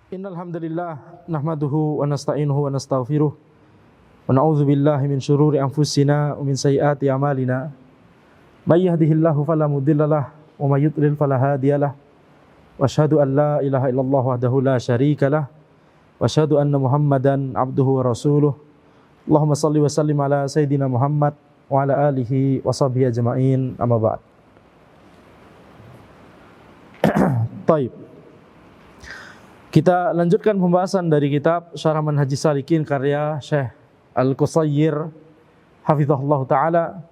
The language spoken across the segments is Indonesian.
Innal hamdalillah nahmaduhu wa nasta'inuhu wa nastaghfiruh wa na'udzu billahi min syururi anfusina wa min sayyiati a'malina. May yahdihillahu fala mudhillalah wa may yudlil fala hadiyalah. Wa asyhadu an la ilaha illallah wahdahu la syarikalah wa asyhadu anna Muhammadan abduhu wa rasuluh. Allahumma shalli wa sallim ala sayidina Muhammad wa ala alihi wa sahbihi ajma'in. Amma ba'd. Taib. Kita lanjutkan pembahasan dari kitab Syarah Manhajis Salikin karya Syekh Al-Qusayyir hafizahullah ta'ala,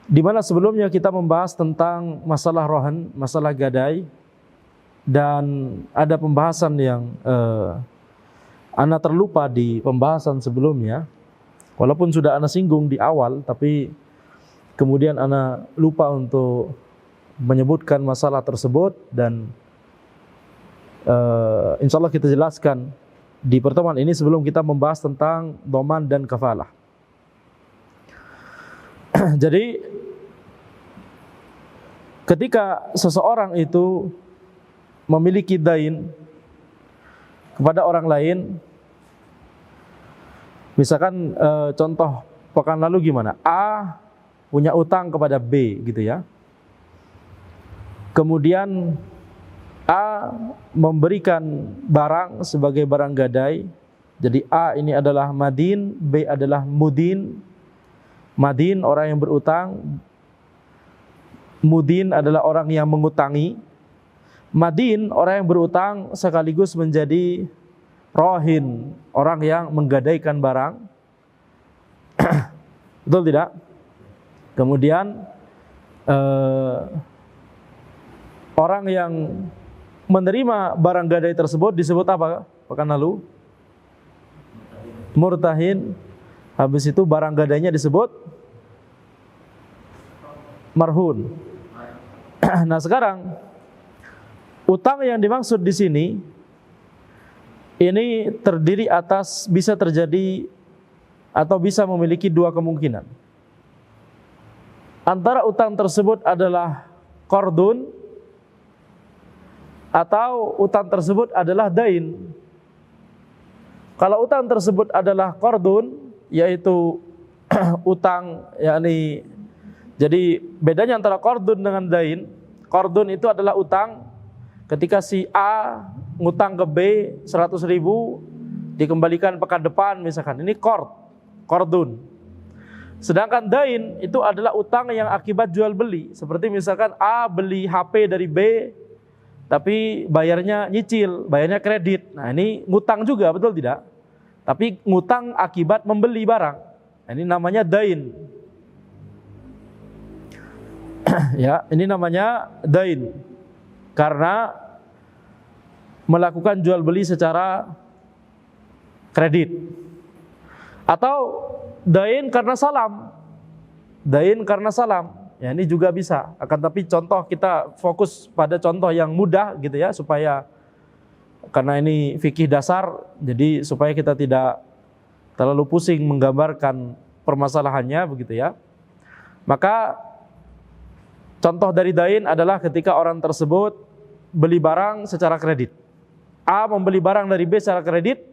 di mana sebelumnya kita membahas tentang masalah rohan, masalah gadai, dan ada pembahasan yang ana terlupa di pembahasan sebelumnya. Walaupun sudah ana singgung di awal, tapi kemudian ana lupa untuk menyebutkan masalah tersebut, dan insya Allah kita jelaskan di pertemuan ini sebelum kita membahas tentang doman dan kafalah. Jadi ketika seseorang itu memiliki dain kepada orang lain, misalkan contoh pekan lalu gimana? A punya utang kepada B gitu ya. Kemudian A memberikan barang sebagai barang gadai. Jadi A ini adalah madin, B adalah mudin. Madin orang yang berutang, mudin adalah orang yang mengutangi. Madin orang yang berutang sekaligus menjadi rohin, orang yang menggadaikan barang. Betul tidak? Kemudian orang yang menerima barang gadai tersebut disebut apa pekan lalu? Murtahin. Habis itu barang gadainya disebut marhun. Nah sekarang utang yang dimaksud di sini ini terdiri atas, bisa terjadi atau bisa memiliki dua kemungkinan. Antara utang tersebut adalah qardun atau utang tersebut adalah dain. Kalau utang tersebut adalah qardun, yaitu utang, yakni, jadi bedanya antara qardun dengan dain. Qardun itu adalah utang ketika si A ngutang ke B 100.000 dikembalikan pekan depan misalkan. Ini qardun. Sedangkan dain itu adalah utang yang akibat jual beli. Seperti misalkan A beli HP dari B, tapi bayarnya nyicil, bayarnya kredit. Nah ini ngutang juga, betul tidak? Tapi ngutang akibat membeli barang. Nah, ini namanya dain. Ya, ini namanya dain. Karena melakukan jual beli secara kredit. Atau dain karena salam. Dain karena salam. Ya ini juga bisa. Akan tapi contoh, kita fokus pada contoh yang mudah gitu ya, supaya, karena ini fikih dasar, jadi supaya kita tidak terlalu pusing menggambarkan permasalahannya begitu ya. Maka contoh dari dain adalah ketika orang tersebut beli barang secara kredit. A membeli barang dari B secara kredit,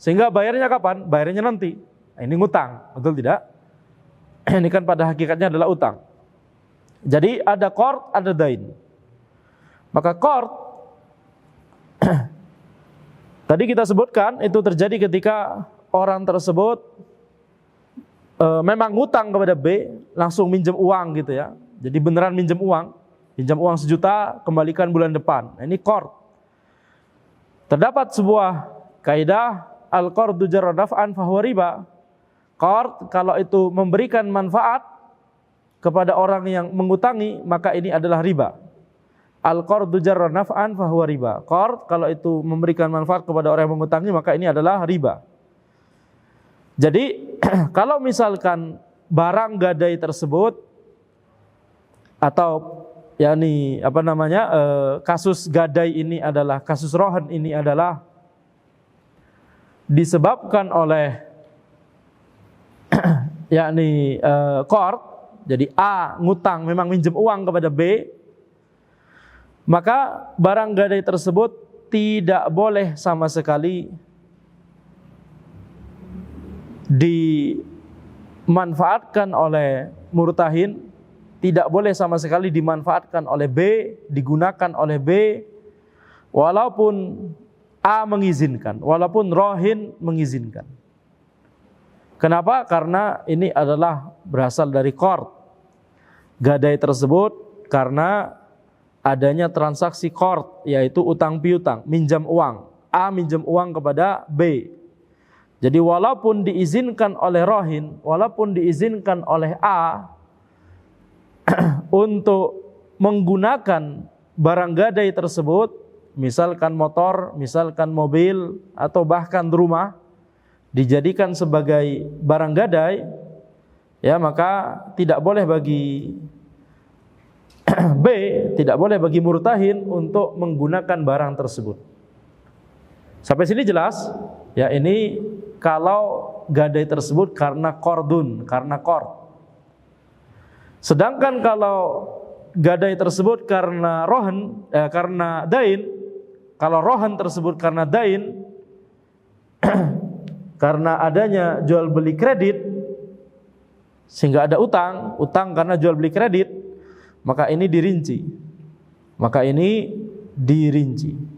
sehingga bayarnya kapan? Bayarnya nanti. Nah, ini ngutang, betul tidak? Ini kan pada hakikatnya adalah utang. Jadi ada qard, ada dain. Maka qard tadi kita sebutkan itu terjadi ketika orang tersebut memang ngutang kepada B, langsung minjem uang gitu ya. Jadi beneran minjem uang 1 juta, kembalikan bulan depan. Nah, ini qard. Terdapat sebuah kaidah, al-qardu jarra naf'an fahuwa riba. Qard kalau itu memberikan manfaat kepada orang yang mengutangi, maka ini adalah riba. Al-qardu jarra naf'an fahuwa riba. Qard kalau itu memberikan manfaat kepada orang yang mengutangi, maka ini adalah riba. Jadi kalau misalkan barang gadai tersebut, atau yakni apa namanya, kasus gadai ini adalah, kasus rohan ini adalah disebabkan oleh yakni qard. Jadi A ngutang, memang minjem uang kepada B, maka barang gadai tersebut tidak boleh sama sekali dimanfaatkan oleh murtahin, tidak boleh sama sekali dimanfaatkan oleh B, digunakan oleh B, walaupun A mengizinkan, walaupun rohin mengizinkan. Kenapa? Karena ini adalah berasal dari qard. Gadai tersebut karena adanya transaksi qard, yaitu utang piutang, minjam uang. A minjam uang kepada B. Jadi walaupun diizinkan oleh rohin, walaupun diizinkan oleh A untuk menggunakan barang gadai tersebut, misalkan motor, misalkan mobil, atau bahkan rumah, dijadikan sebagai barang gadai, ya, maka tidak boleh bagi B, tidak boleh bagi murtahin untuk menggunakan barang tersebut. Sampai sini jelas? Ya, ini kalau gadai tersebut karena qardun, karena qard. Sedangkan kalau gadai tersebut karena rohan, karena dain, kalau rohan tersebut karena dain, karena adanya jual beli kredit, sehingga ada utang karena jual beli kredit, maka ini dirinci. Maka ini dirinci.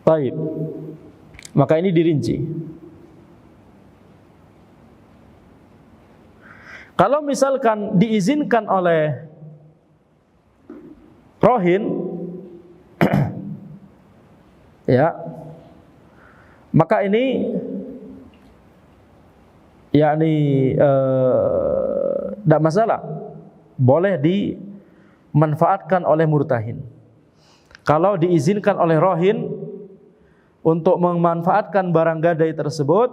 Baik. Maka ini dirinci. Kalau misalkan diizinkan oleh rohin, ya, maka ini yakni tidak masalah, boleh dimanfaatkan oleh murtahin. Kalau diizinkan oleh rohin untuk memanfaatkan barang gadai tersebut,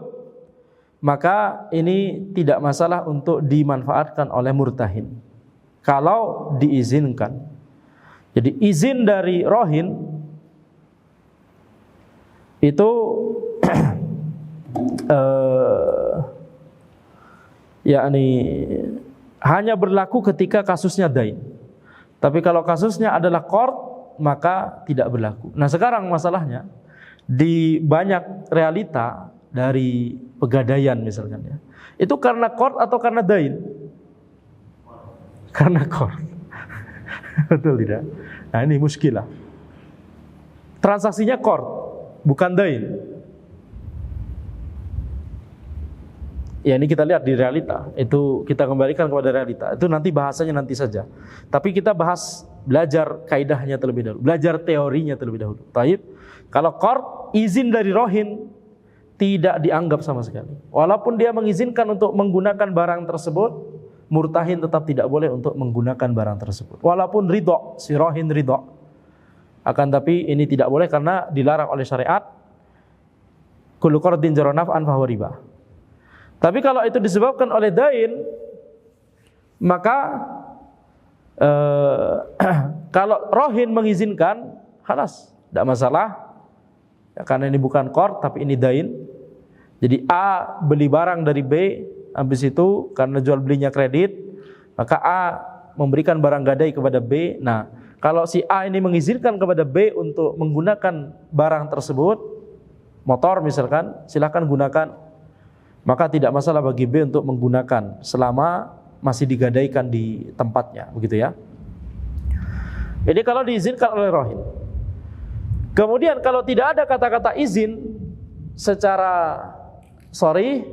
maka ini tidak masalah untuk dimanfaatkan oleh murtahin kalau diizinkan. Jadi izin dari rohin itu yakni hanya berlaku ketika kasusnya dain. Tapi kalau kasusnya adalah qard, maka tidak berlaku. Nah, sekarang masalahnya di banyak realita dari pegadaian misalkan, ya, itu karena qard atau karena dain? Karena qard. Betul tidak? Nah, ini muskilah. Transaksinya qard, bukan dain. Ya, ini kita lihat di realita. Itu kita kembalikan kepada realita. Itu nanti bahasanya nanti saja. Tapi kita bahas, belajar kaidahnya terlebih dahulu, belajar teorinya terlebih dahulu. Taib. Kalau qard, izin dari rohin tidak dianggap sama sekali. Walaupun dia mengizinkan untuk menggunakan barang tersebut, murtahin tetap tidak boleh untuk menggunakan barang tersebut. Walaupun ridho, si rohin ridho. Akan tapi ini tidak boleh karena dilarang oleh syariat. Kullu qardin jara naf'an fahuwa riba. Tapi kalau itu disebabkan oleh dain, maka kalau rohin mengizinkan, halas, tidak masalah. Ya, karena ini bukan qard tapi ini dain. Jadi A beli barang dari B, habis itu karena jual belinya kredit, maka A memberikan barang gadai kepada B. Nah, kalau si A ini mengizinkan kepada B untuk menggunakan barang tersebut, motor misalkan, silakan gunakan, maka tidak masalah bagi B untuk menggunakan selama masih digadaikan di tempatnya, begitu ya. Ini kalau diizinkan oleh rohin. Kemudian kalau tidak ada kata-kata izin secara sorry,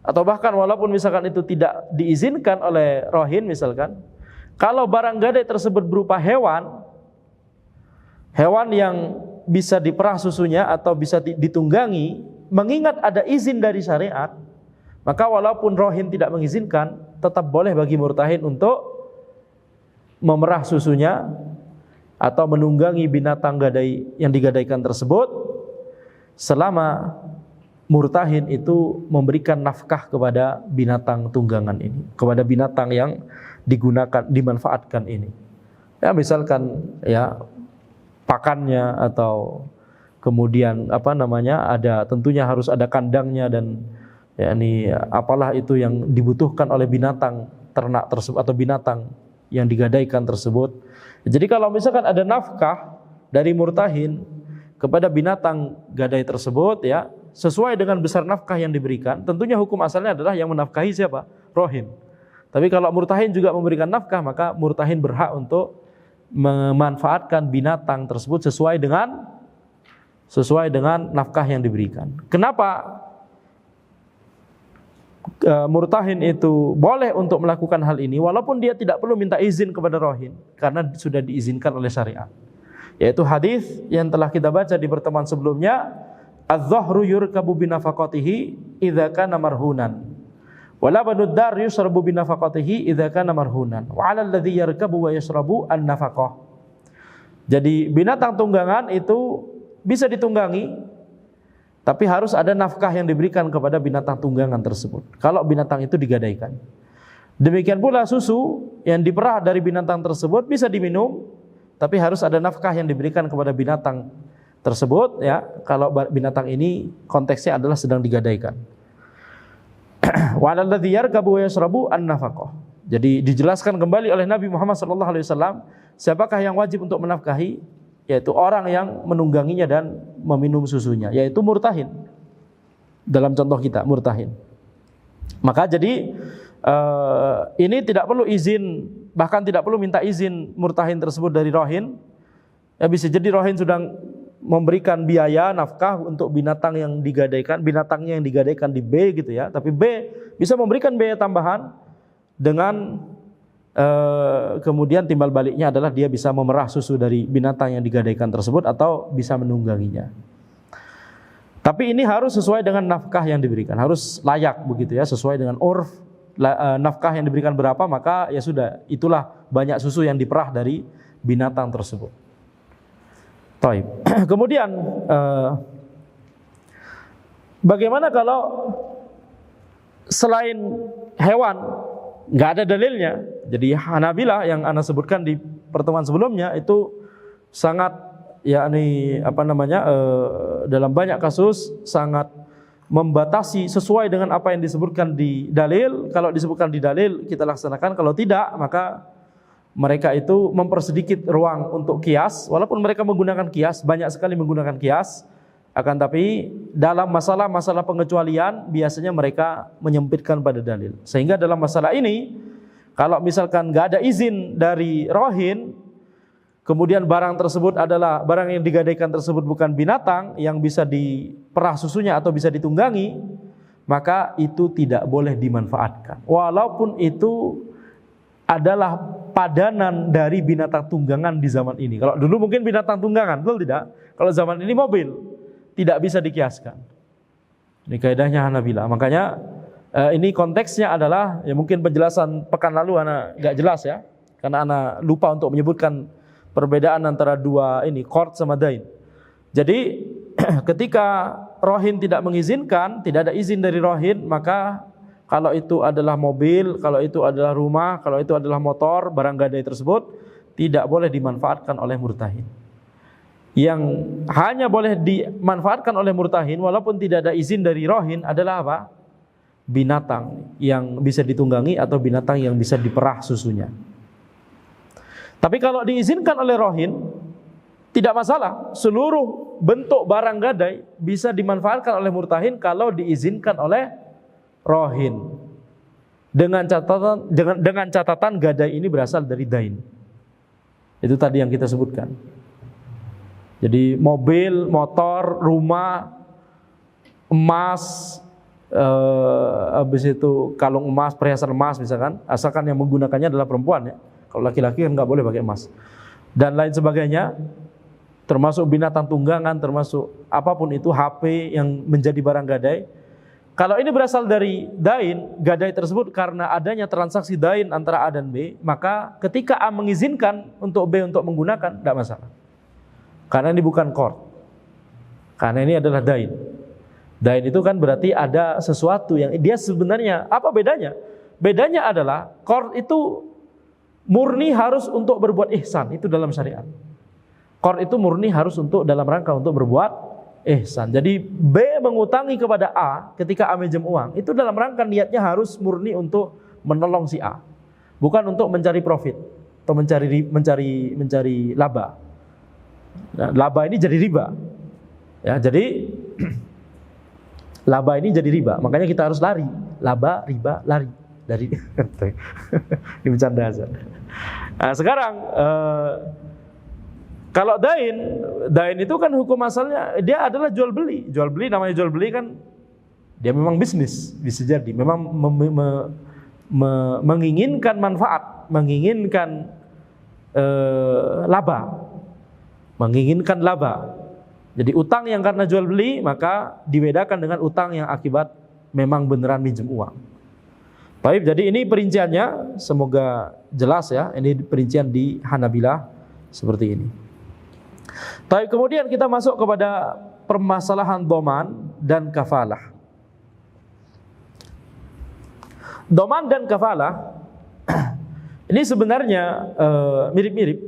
atau bahkan walaupun misalkan itu tidak diizinkan oleh rohin misalkan, kalau barang gadai tersebut berupa hewan yang bisa diperah susunya atau bisa ditunggangi, mengingat ada izin dari syariat, maka walaupun rohin tidak mengizinkan, tetap boleh bagi murtahin untuk memerah susunya atau menunggangi binatang gadai yang digadaikan tersebut, selama murtahin itu memberikan nafkah kepada binatang tunggangan ini, kepada binatang yang digunakan, dimanfaatkan ini. Ya, misalkan ya pakannya, atau kemudian ada tentunya harus ada kandangnya dan yakni apalah itu yang dibutuhkan oleh binatang ternak tersebut atau binatang yang digadaikan tersebut. Jadi kalau misalkan ada nafkah dari murtahin kepada binatang gadai tersebut, ya sesuai dengan besar nafkah yang diberikan, tentunya hukum asalnya adalah yang menafkahi siapa? Rohin. Tapi kalau murtahin juga memberikan nafkah, maka murtahin berhak untuk memanfaatkan binatang tersebut sesuai dengan nafkah yang diberikan. Kenapa murtahin itu boleh untuk melakukan hal ini walaupun dia tidak perlu minta izin kepada rohin, karena sudah diizinkan oleh syariat. Yaitu hadis yang telah kita baca di pertemuan sebelumnya, az-zahru yurkabu binafaqatihi idza kana marhunan wala banud dar yusrabu binafaqatihi idza kana marhunan wa 'ala alladhi yarkabu wa yashrabu an-nafaqah. Jadi binatang tunggangan itu bisa ditunggangi, tapi harus ada nafkah yang diberikan kepada binatang tunggangan tersebut kalau binatang itu digadaikan. Demikian pula susu yang diperah dari binatang tersebut bisa diminum, tapi harus ada nafkah yang diberikan kepada binatang tersebut, ya kalau binatang ini konteksnya adalah sedang digadaikan. Wa 'alal ladzi yarkabu wa yashrabu an-nafaqah. Jadi dijelaskan kembali oleh Nabi Muhammad SAW, siapakah yang wajib untuk menafkahi, yaitu orang yang menungganginya dan meminum susunya, yaitu murtahin. Dalam contoh kita murtahin. Maka jadi ini tidak perlu izin, bahkan tidak perlu minta izin murtahin tersebut dari rohin. Ya bisa jadi rohin sudah memberikan biaya nafkah untuk binatang yang digadaikan, binatangnya yang digadaikan di B gitu ya, tapi B bisa memberikan biaya tambahan dengan kemudian timbal baliknya adalah dia bisa memerah susu dari binatang yang digadaikan tersebut atau bisa menungganginya. Tapi ini harus sesuai dengan nafkah yang diberikan, harus layak begitu ya, sesuai dengan urf. Nafkah yang diberikan berapa, maka ya sudah, itulah banyak susu yang diperah dari binatang tersebut. Taib. Kemudian bagaimana kalau selain hewan nggak ada dalilnya? Jadi Hanabilah yang ana sebutkan di pertemuan sebelumnya itu sangat dalam banyak kasus sangat membatasi sesuai dengan apa yang disebutkan di dalil. Kalau disebutkan di dalil kita laksanakan, kalau tidak maka mereka itu mempersedikit ruang untuk kias. Walaupun mereka menggunakan kias, banyak sekali menggunakan kias, akan tapi dalam masalah pengecualian biasanya mereka menyempitkan pada dalil. Sehingga dalam masalah ini, kalau misalkan nggak ada izin dari rohin, kemudian barang tersebut adalah barang yang digadaikan tersebut bukan binatang yang bisa diperah susunya atau bisa ditunggangi, maka itu tidak boleh dimanfaatkan. Walaupun itu adalah padanan dari binatang tunggangan di zaman ini. Kalau dulu mungkin binatang tunggangan, betul tidak? Kalau zaman ini mobil, tidak bisa dikiaskan. Ini kaidahnya Hanabilah. Makanya ini konteksnya adalah, ya mungkin penjelasan pekan lalu ana nggak jelas ya, karena ana lupa untuk menyebutkan perbedaan antara dua ini, qard sama dain. Jadi ketika rohin tidak mengizinkan, tidak ada izin dari rohin, maka kalau itu adalah mobil, kalau itu adalah rumah, kalau itu adalah motor, barang gadai tersebut tidak boleh dimanfaatkan oleh murtahin. Yang hanya boleh dimanfaatkan oleh murtahin walaupun tidak ada izin dari rohin adalah apa? Binatang yang bisa ditunggangi atau binatang yang bisa diperah susunya. Tapi kalau diizinkan oleh rohin, tidak masalah. Seluruh bentuk barang gadai bisa dimanfaatkan oleh murtahin kalau diizinkan oleh rohin. Dengan catatan gadai ini berasal dari dain. Itu tadi yang kita sebutkan. Jadi mobil, motor, rumah, emas, habis itu kalung emas, perhiasan emas misalkan, asalkan yang menggunakannya adalah perempuan ya. Kalau laki-laki kan nggak boleh pakai emas dan lain sebagainya, termasuk binatang tunggangan, termasuk apapun itu, HP yang menjadi barang gadai. Kalau ini berasal dari dain, gadai tersebut karena adanya transaksi dain antara A dan B, maka ketika A mengizinkan untuk B untuk menggunakan, tidak masalah. Karena ini bukan qard, karena ini adalah dain. Dain itu kan berarti ada sesuatu yang dia sebenarnya, apa bedanya? Bedanya adalah qard itu murni harus untuk berbuat ihsan, itu dalam syariat. Qard itu murni harus untuk dalam rangka untuk berbuat ihsan. Jadi B mengutangi kepada A ketika A minjem uang, itu dalam rangka niatnya harus murni untuk menolong si A, bukan untuk mencari profit atau mencari laba. Nah, laba ini jadi riba. Ya, jadi laba ini jadi riba. Makanya kita harus lari. Laba, riba, lari dari ini bercanda aja. Nah, sekarang kalau dain itu kan hukum asalnya dia adalah jual beli. Jual beli, namanya jual beli kan dia memang bisnis, bisa jadi memang menginginkan manfaat, menginginkan laba, menginginkan laba. Jadi utang yang karena jual beli maka dibedakan dengan utang yang akibat memang beneran minjem uang. Baik, jadi ini perinciannya, semoga jelas ya. Ini perincian di Hanabilah seperti ini. Baik, kemudian kita masuk kepada permasalahan doman dan kafalah. Doman dan kafalah ini sebenarnya mirip-mirip.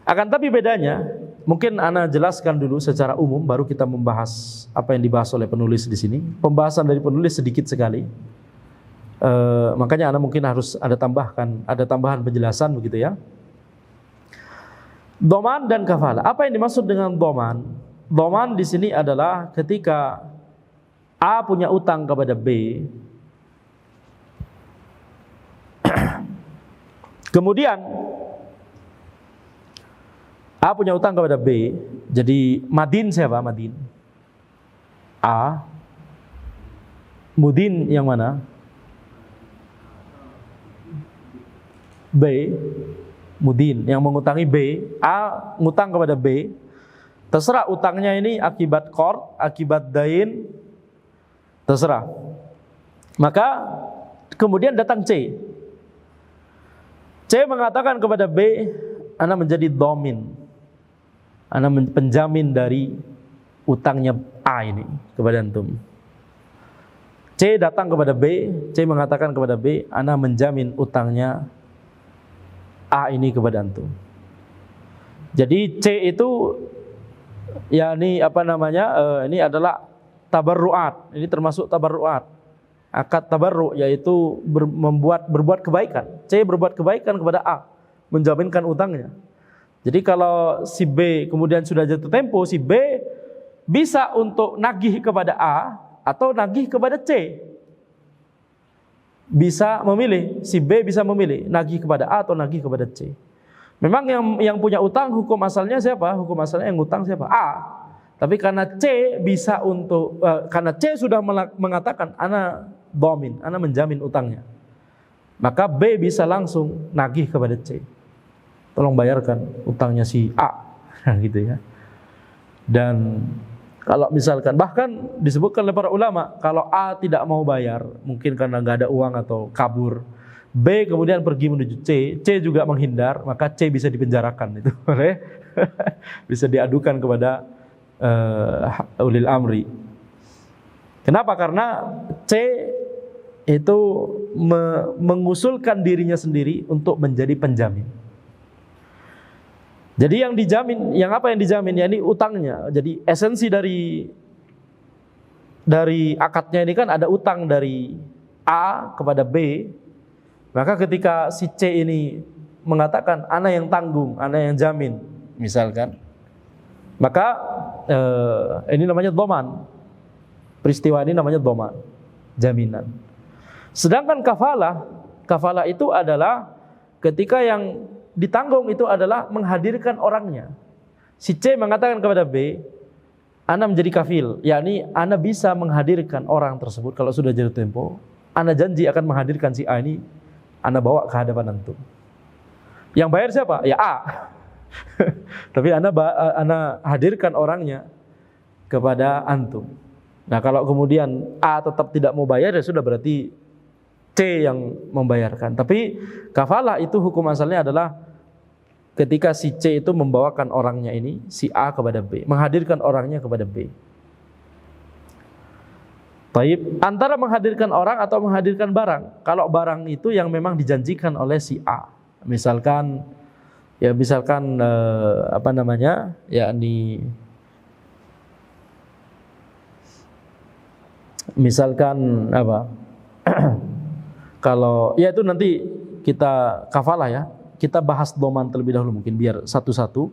Akan tapi bedanya, mungkin ana jelaskan dulu secara umum, baru kita membahas apa yang dibahas oleh penulis di sini. Pembahasan dari penulis sedikit sekali, makanya ana mungkin harus ada tambahan penjelasan begitu ya. Doman dan kafalah. Apa yang dimaksud dengan doman? Doman di sini adalah ketika A punya utang kepada B, kemudian A punya utang kepada B. Jadi madin siapa? Madin A. Mudin yang mana? B. Mudin yang mengutangi B. A ngutang kepada B. Terserah utangnya ini akibat qard, akibat dain, terserah. Maka kemudian datang C. C mengatakan kepada B, ana menjadi domin, ana penjamin dari utangnya A ini kepada antum. C datang kepada B, C mengatakan kepada B, ana menjamin utangnya A ini kepada antum. Jadi C itu yakni apa namanya? Ini adalah tabarruat. Ini termasuk tabarruat. Akad tabarru yaitu berbuat kebaikan. C berbuat kebaikan kepada A, menjaminkan utangnya. Jadi kalau si B kemudian sudah jatuh tempo, si B bisa untuk nagih kepada A atau nagih kepada C. Bisa memilih, si B bisa memilih nagih kepada A atau nagih kepada C. Memang yang punya utang hukum asalnya siapa? Hukum asalnya yang utang siapa? A. Tapi karena C bisa karena C sudah mengatakan ana domin, ana menjamin utangnya, maka B bisa langsung nagih kepada C. Tolong bayarkan utangnya si A, gitu ya. Dan kalau misalkan bahkan disebutkan oleh para ulama, kalau A tidak mau bayar, mungkin karena nggak ada uang atau kabur, B kemudian pergi menuju C, C juga menghindar, maka C bisa dipenjarakan itu, bisa diadukan kepada ulil amri. Kenapa? Karena C itu mengusulkan dirinya sendiri untuk menjadi penjamin. Jadi yang dijamin, apa yang dijamin? Ya ini utangnya. Jadi esensi dari akadnya ini kan ada utang dari A kepada B. Maka ketika si C ini mengatakan ana yang tanggung, ana yang jamin, misalkan, maka ini namanya doman. Peristiwa ini namanya doman, jaminan. Sedangkan kafalah itu adalah ketika yang ditanggung itu adalah menghadirkan orangnya. Si C mengatakan kepada B, ana menjadi kafil, yakni ana bisa menghadirkan orang tersebut kalau sudah jatuh tempo. Ana janji akan menghadirkan si A ini, ana bawa ke hadapan antum. Yang bayar siapa? Ya A. Tapi ana hadirkan orangnya kepada antum. Nah, kalau kemudian A tetap tidak mau bayar, ya sudah, berarti C yang membayarkan. Tapi kafalah itu hukum asalnya adalah ketika si C itu membawakan orangnya ini, si A kepada B, menghadirkan orangnya kepada B. Baik, antara menghadirkan orang atau menghadirkan barang. Kalau barang itu yang memang dijanjikan oleh si A, misalkan apa namanya, yakni Misalkan apa? Kalau ya itu nanti kita kafalah ya. Kita bahas doman terlebih dahulu mungkin biar satu-satu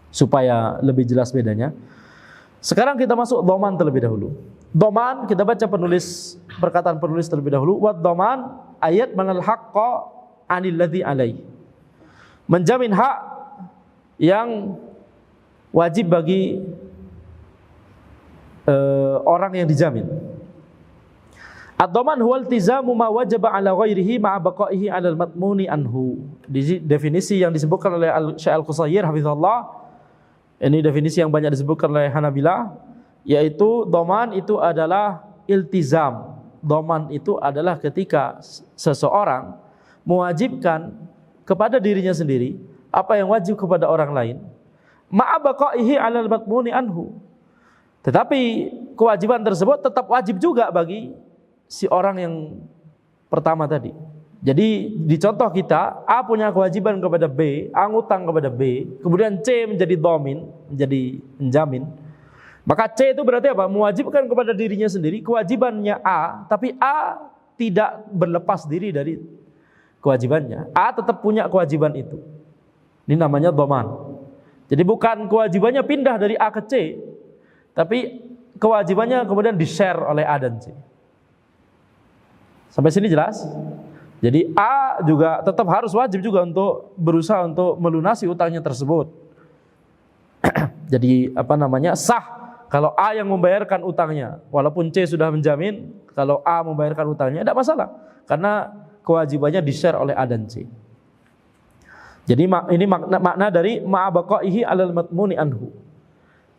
supaya lebih jelas bedanya. Sekarang kita masuk doman terlebih dahulu. Doman kita baca perkataan penulis terlebih dahulu. Wa doman ayat manal haqqa anil ladzi alai. Menjamin hak yang wajib bagi orang yang dijamin. Ad-dhaman huwa iltizamu ma wajaba ala ghairihi ma'a baqaihi 'ala al-matmuni anhu. Definisi yang disebutkan oleh Syekh Al-Qusayyir hafizahullah. Ini definisi yang banyak disebutkan oleh Hanabilah, yaitu dhaman itu adalah iltizam. Dhaman itu adalah ketika seseorang mewajibkan kepada dirinya sendiri apa yang wajib kepada orang lain, ma'a baqaihi 'ala al-matmuni anhu. Tetapi kewajiban tersebut tetap wajib juga bagi si orang yang pertama tadi. Jadi di contoh kita, A punya kewajiban kepada B, A ngutang kepada B, kemudian C menjadi dhamin, menjadi penjamin. Maka C itu berarti apa? Mewajibkan kepada dirinya sendiri kewajibannya A, tapi A tidak berlepas diri dari kewajibannya. A tetap punya kewajiban itu. Ini namanya dhaman. Jadi bukan kewajibannya pindah dari A ke C, tapi kewajibannya kemudian di-share oleh A dan C. Sampai sini jelas? Jadi A juga tetap harus wajib juga untuk berusaha untuk melunasi utangnya tersebut. Jadi sah kalau A yang membayarkan utangnya, walaupun C sudah menjamin, kalau A membayarkan utangnya tidak masalah, karena kewajibannya di-share oleh A dan C. Jadi ini makna dari ma'abaqaihi 'alal matmuni anhu.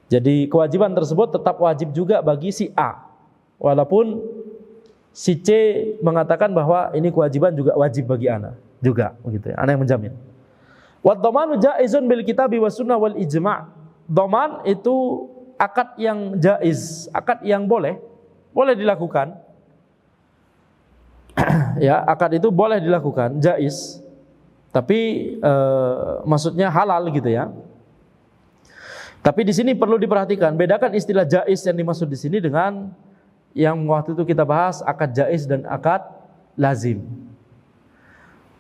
Jadi kewajiban tersebut tetap wajib juga bagi si A, walaupun si C mengatakan bahwa ini kewajiban juga wajib bagi ana juga, begitu ya. Ana yang menjamin. Wa dhamanu jaizun bil kitabi was sunnah wal ijma'. Dhaman itu akad yang jaiz, akad yang boleh dilakukan. Ya, akad itu boleh dilakukan, jaiz. Tapi maksudnya halal gitu ya. Tapi di sini perlu diperhatikan, bedakan istilah jaiz yang dimaksud di sini dengan yang waktu itu kita bahas akad jaiz dan akad lazim.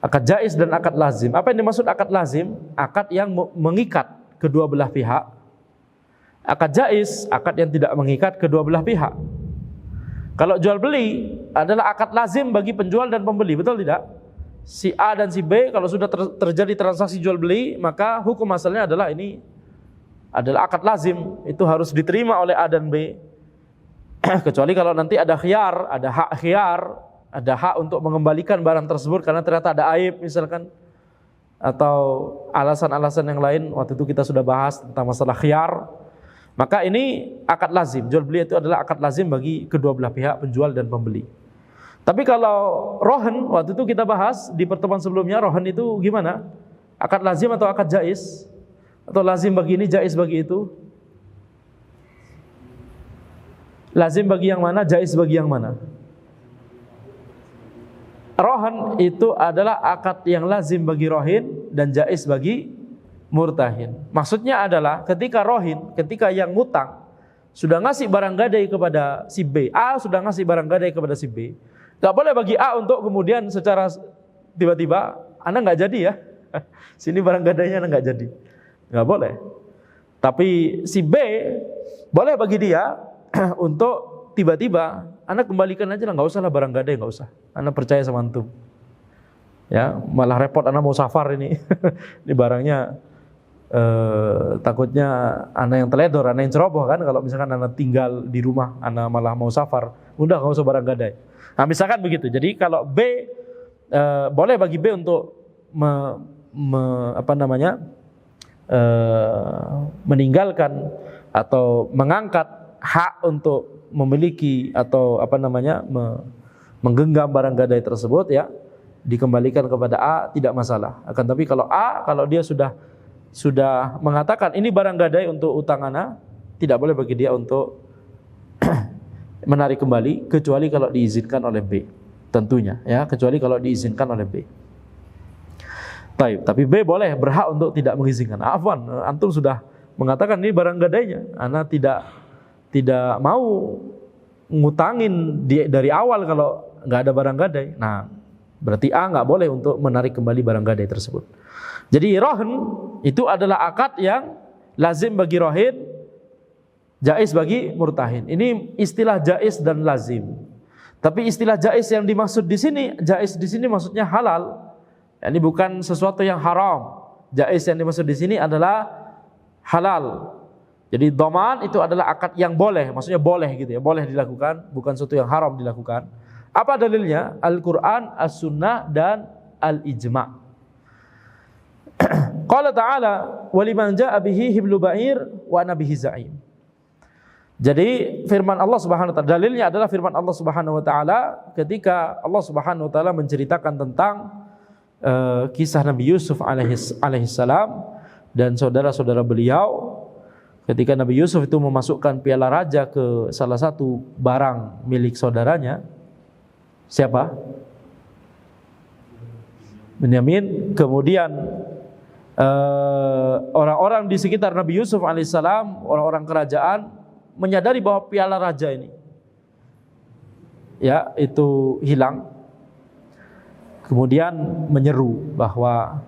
Akad jaiz dan akad lazim. Apa yang dimaksud akad lazim? Akad yang mengikat kedua belah pihak. Akad jaiz, akad yang tidak mengikat kedua belah pihak. Kalau jual beli adalah akad lazim bagi penjual dan pembeli, betul tidak? Si A dan si B kalau sudah terjadi transaksi jual beli, maka hukum asalnya adalah ini adalah akad lazim, itu harus diterima oleh A dan B. Kecuali kalau nanti ada khiyar, ada hak khiyar, ada hak untuk mengembalikan barang tersebut karena ternyata ada aib misalkan, atau alasan-alasan yang lain. Waktu itu kita sudah bahas tentang masalah khiyar. Maka ini akad lazim, jual beli itu adalah akad lazim bagi kedua belah pihak, penjual dan pembeli. Tapi kalau rohan, waktu itu kita bahas di pertemuan sebelumnya, rohan itu gimana? Akad lazim atau akad jaiz? Atau lazim bagi ini, jaiz bagi itu? Lazim bagi yang mana, jaiz bagi yang mana? Rohan itu adalah akad yang lazim bagi rohin dan jaiz bagi murtahin. Maksudnya adalah ketika rohin, ketika yang ngutang sudah ngasih barang gadai kepada si B, A sudah ngasih barang gadai kepada si B, gak boleh bagi A untuk kemudian secara tiba-tiba, Anda gak jadi ya, sini barang gadainya Anda gak jadi, gak boleh. Tapi si B boleh bagi dia untuk tiba-tiba Anda kembalikan aja lah, nggak usah lah barang gadai, nggak usah. Anda percaya sama antum. Ya, malah repot Anda mau safar ini. Ini barangnya takutnya Anda yang teledor, Anda yang ceroboh kan. Kalau misalkan Anda tinggal di rumah, Anda malah mau safar, udah nggak usah barang gadai. Nah, misalkan begitu. Jadi kalau B boleh bagi B untuk meninggalkan atau mengangkat hak untuk memiliki atau menggenggam barang gadai tersebut, ya dikembalikan kepada A, tidak masalah. Akan tapi kalau A, kalau dia sudah mengatakan ini barang gadai untuk utang ana, tidak boleh bagi dia untuk menarik kembali kecuali kalau diizinkan oleh B, tentunya ya, kecuali kalau diizinkan oleh B. Baik, tapi B boleh, berhak untuk tidak mengizinkan. Afwan, antum sudah mengatakan ini barang gadainya, ana tidak mau ngutangin dari awal kalau nggak ada barang gadai, nah berarti A nggak boleh untuk menarik kembali barang gadai tersebut. Jadi rahn itu adalah akad yang lazim bagi rahin, jaiz bagi murtahin. Ini istilah jaiz dan lazim. Tapi istilah jaiz yang dimaksud di sini, jaiz di sini maksudnya halal. Ini bukan sesuatu yang haram. Jaiz yang dimaksud di sini adalah halal. Jadi dhaman itu adalah akad yang boleh, maksudnya boleh gitu ya, boleh dilakukan, bukan sesuatu yang haram dilakukan. Apa dalilnya? Al-Qur'an, As-Sunnah dan Al-Ijma'. Qala ta'ala wa liman jaa'a bihi hiblu ba'ir wa ana bihi za'im. Jadi firman Allah Subhanahu wa taala, dalilnya adalah firman Allah Subhanahu wa taala ketika Allah Subhanahu wa taala menceritakan tentang kisah Nabi Yusuf alaihi salam dan saudara-saudara beliau. Ketika Nabi Yusuf itu memasukkan piala raja ke salah satu barang milik saudaranya, siapa? Binyamin. Kemudian orang-orang di sekitar Nabi Yusuf alaihissalam, orang-orang kerajaan menyadari bahwa piala raja ini, ya, itu hilang. Kemudian menyeru bahwa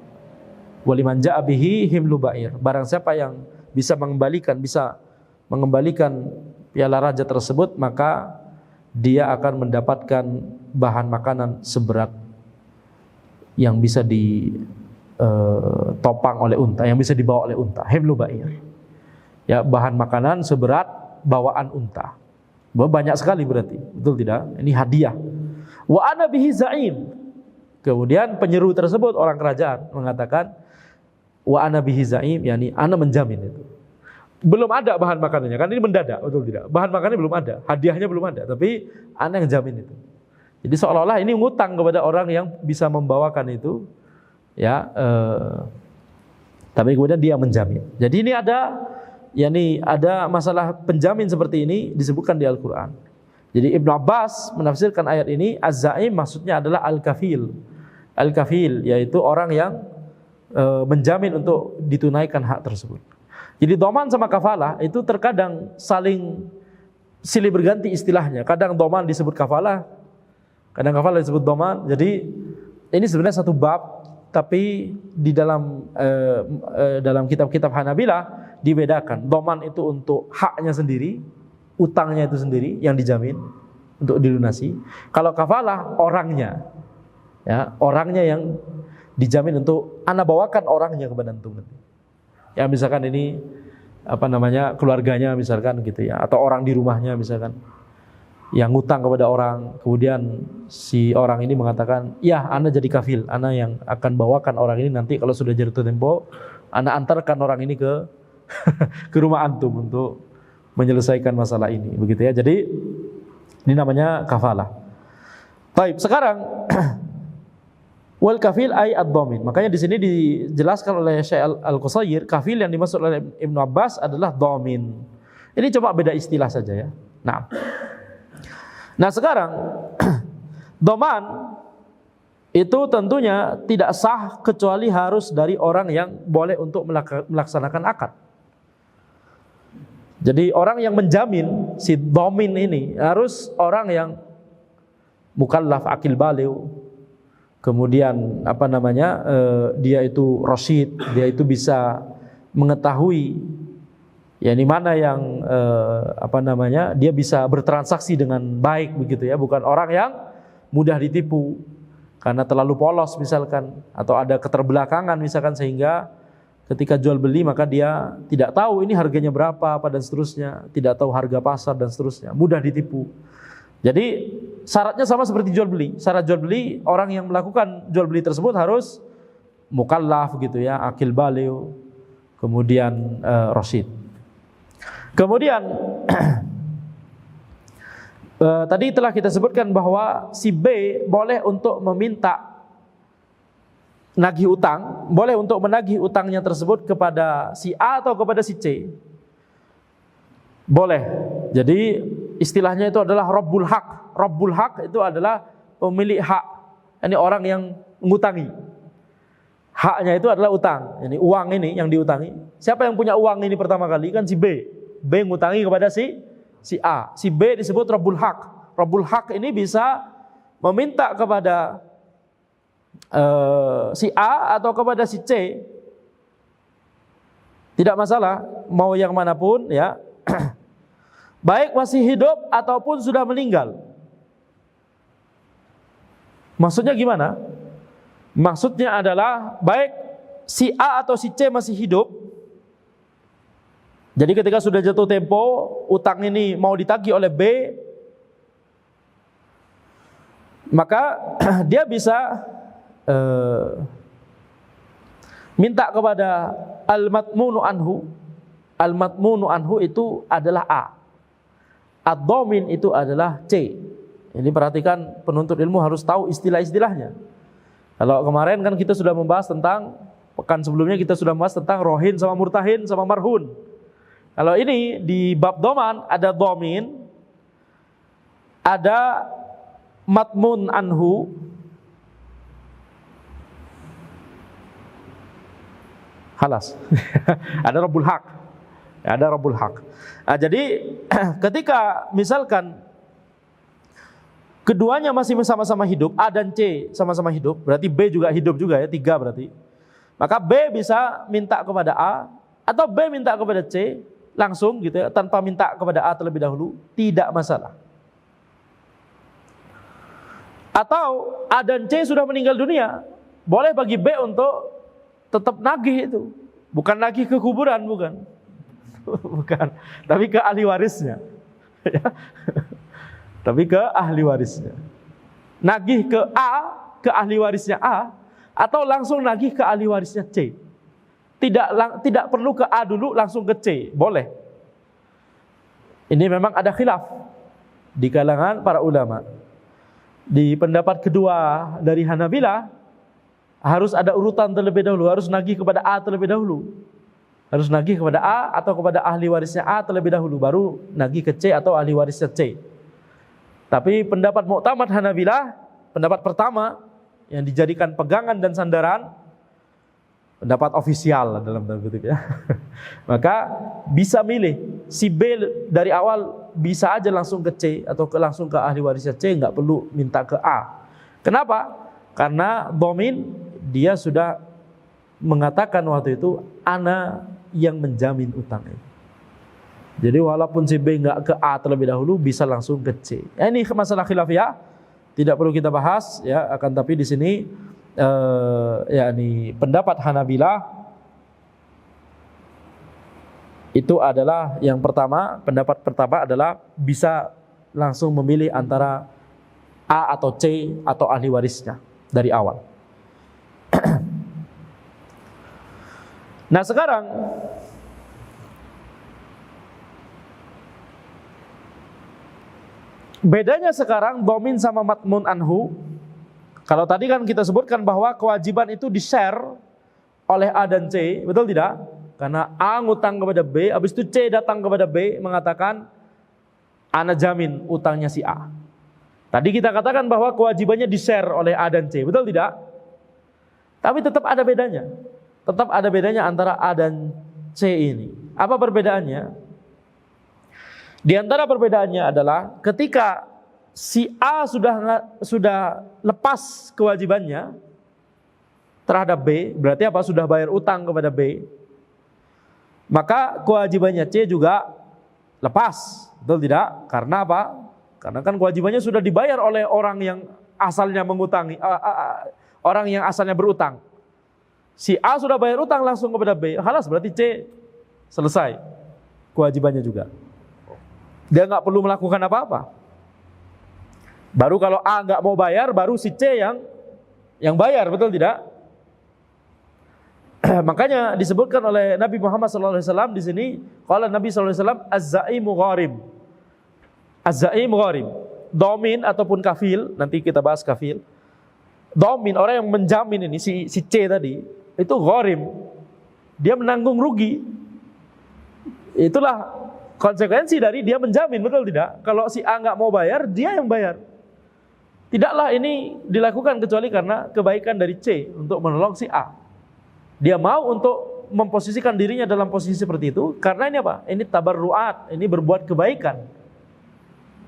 waliman ja'a bihi himlu ba'ir, barang siapa yang bisa mengembalikan piala raja tersebut, maka dia akan mendapatkan bahan makanan seberat yang bisa ditopang oleh unta, yang bisa dibawa oleh unta. Himlu ba'ir, ya, bahan makanan seberat bawaan unta. Banyak sekali berarti, betul tidak? Ini hadiah. Wa ana bihi za'im. Kemudian penyeru tersebut, orang kerajaan, mengatakan wa ana bihi za'im, yakni ana menjamin itu. Belum ada bahan makanannya, kan ini mendadak, betul tidak? Bahan makanannya belum ada, hadiahnya belum ada, tapi ana yang jamin itu. Jadi seolah-olah ini ngutang kepada orang yang bisa membawakan itu, ya. Tapi kemudian dia menjamin. Jadi ini ada masalah penjamin seperti ini disebutkan di Al-Qur'an. Jadi Ibnu Abbas menafsirkan ayat ini, az-za'im maksudnya adalah al-kafil. Al-kafil yaitu orang yang menjamin untuk ditunaikan hak tersebut. Jadi dhaman sama kafalah itu terkadang saling silih berganti istilahnya. Kadang dhaman disebut kafalah, kadang kafalah disebut dhaman. Jadi ini sebenarnya satu bab, tapi di dalam kitab-kitab Hanabilah dibedakan. Dhaman itu untuk haknya sendiri, utangnya itu sendiri yang dijamin untuk dilunasi. Kalau kafalah orangnya, ya, orangnya yang dijamin untuk ana bawakan orangnya kepada antum. Ya, misalkan ini keluarganya misalkan gitu ya, atau orang di rumahnya misalkan yang ngutang kepada orang, kemudian si orang ini mengatakan, "Ya, ana jadi kafil, ana yang akan bawakan orang ini nanti kalau sudah jatuh tempo, ana antarkan orang ini ke ke rumah antum untuk menyelesaikan masalah ini." Begitu ya. Jadi ini namanya kafalah. Baik, sekarang wal kafil ay ad-dhamin. Makanya di sini dijelaskan oleh Syekh Al-Qusayr, kafil yang dimaksud oleh Ibnu Abbas adalah dhamin. Ini coba beda istilah saja ya. Nah sekarang dhaman itu tentunya tidak sah kecuali harus dari orang yang boleh untuk melaksanakan akad. Jadi orang yang menjamin si dhamin ini harus orang yang mukallaf, akil baligh. Kemudian dia itu rasyid, dia itu bisa mengetahui ya di mana yang dia bisa bertransaksi dengan baik begitu ya, bukan orang yang mudah ditipu karena terlalu polos misalkan, atau ada keterbelakangan misalkan sehingga ketika jual beli maka dia tidak tahu ini harganya berapa dan seterusnya, tidak tahu harga pasar dan seterusnya, mudah ditipu. Jadi syaratnya sama seperti jual beli. Syarat jual beli, orang yang melakukan jual beli tersebut harus mukallaf gitu ya, akil baligh, kemudian rasyid. Kemudian tadi telah kita sebutkan bahwa si B boleh untuk meminta nagih utang, boleh untuk menagih utangnya tersebut kepada si A atau kepada si C. Boleh. Jadi istilahnya itu adalah Rabbul Haq. Rabbul Haq itu adalah pemilik hak. Ini orang yang mengutangi. Haknya itu adalah utang. Ini uang ini yang diutangi. Siapa yang punya uang ini pertama kali? Kan si B. B ngutangi kepada si si A. Si B disebut Rabbul Haq. Rabbul Haq ini bisa meminta kepada si A atau kepada si C. Tidak masalah, mau yang manapun ya. Baik masih hidup ataupun sudah meninggal. Maksudnya gimana? Maksudnya adalah baik si A atau si C masih hidup. Jadi ketika sudah jatuh tempo, utang ini mau ditagih oleh B, maka dia bisa minta kepada al-matmunu anhu. Al-matmunu anhu itu adalah A. Ad-dhamin itu adalah C. Ini perhatikan, penuntut ilmu harus tahu istilah-istilahnya. Kalau kemarin kan kita sudah membahas tentang, pekan sebelumnya kita sudah membahas tentang rohin sama murtahin sama marhun. Kalau ini di bab doman ada dhamin, ada matmun anhu, halas. Ada Rabbul Haq. Ada Rabbul Haq. Nah, jadi ketika misalkan keduanya masih sama-sama hidup, A dan C sama-sama hidup, berarti B juga hidup juga ya, 3 berarti. Maka B bisa minta kepada A atau B minta kepada C langsung gitu ya, tanpa minta kepada A terlebih dahulu, tidak masalah. Atau A dan C sudah meninggal dunia, boleh bagi B untuk tetap nagih itu. Bukan nagih ke kuburan, bukan. Bukan, tapi ke ahli warisnya. Tapi ke ahli warisnya. Nagih ke A, ke ahli warisnya A, atau langsung nagih ke ahli warisnya C. Tidak perlu ke A dulu langsung ke C, boleh. Ini memang ada khilaf di kalangan para ulama. Di pendapat kedua dari Hanabilah, harus ada urutan terlebih dahulu, harus nagih kepada A terlebih dahulu. Harus nagih kepada A atau kepada ahli warisnya A terlebih dahulu, baru nagih ke C atau ahli warisnya C. Tapi pendapat Mu'tamad Hanabilah, pendapat pertama yang dijadikan pegangan dan sandaran, pendapat ofisial dalam tanda kutip ya. Maka bisa milih si B dari awal, bisa aja langsung ke C atau langsung ke ahli warisnya C, nggak perlu minta ke A. Kenapa? Karena dhamin dia sudah mengatakan waktu itu, ana yang menjamin utang ini. Jadi walaupun si B nggak ke A terlebih dahulu, bisa langsung ke C. Ini masalah khilafiyah, tidak perlu kita bahas ya. Akan tapi di sini yakni pendapat Hanabilah itu adalah yang pertama, pendapat pertama adalah bisa langsung memilih antara A atau C atau ahli warisnya dari awal. Nah sekarang bedanya sekarang dhamin sama matmun anhu. Kalau tadi kan kita sebutkan bahwa kewajiban itu di-share oleh A dan C, betul tidak? Karena A ngutang kepada B, habis itu C datang kepada B mengatakan, ana jamin utangnya si A. Tadi kita katakan bahwa kewajibannya di-share oleh A dan C, betul tidak? Tapi tetap ada bedanya. Tetap ada bedanya antara A dan C ini. Apa perbedaannya? Di antara perbedaannya adalah ketika si A sudah lepas kewajibannya terhadap B, berarti apa? Sudah bayar utang kepada B. Maka kewajibannya C juga lepas, betul tidak? Karena apa? Karena kan kewajibannya sudah dibayar oleh orang yang asalnya mengutangi, orang yang asalnya berutang. Si A sudah bayar utang langsung kepada B, halas berarti C selesai kewajibannya juga. Dia nggak perlu melakukan apa-apa. Baru kalau A nggak mau bayar, baru si C yang bayar, betul tidak? Makanya disebutkan oleh Nabi Muhammad SAW di sini, kalau Nabi SAW az-zaimu gharim. Az-zaimu gharim. Dhamin ataupun kafil, nanti kita bahas kafil. Dhamin, orang yang menjamin ini, si C tadi, itu gharim. Dia menanggung rugi. Itulah konsekuensi dari dia menjamin, betul tidak? Kalau si A nggak mau bayar, dia yang bayar. Tidaklah ini dilakukan kecuali karena kebaikan dari C untuk menolong si A. Dia mau untuk memposisikan dirinya dalam posisi seperti itu karena ini apa? Ini tabarruat, ini berbuat kebaikan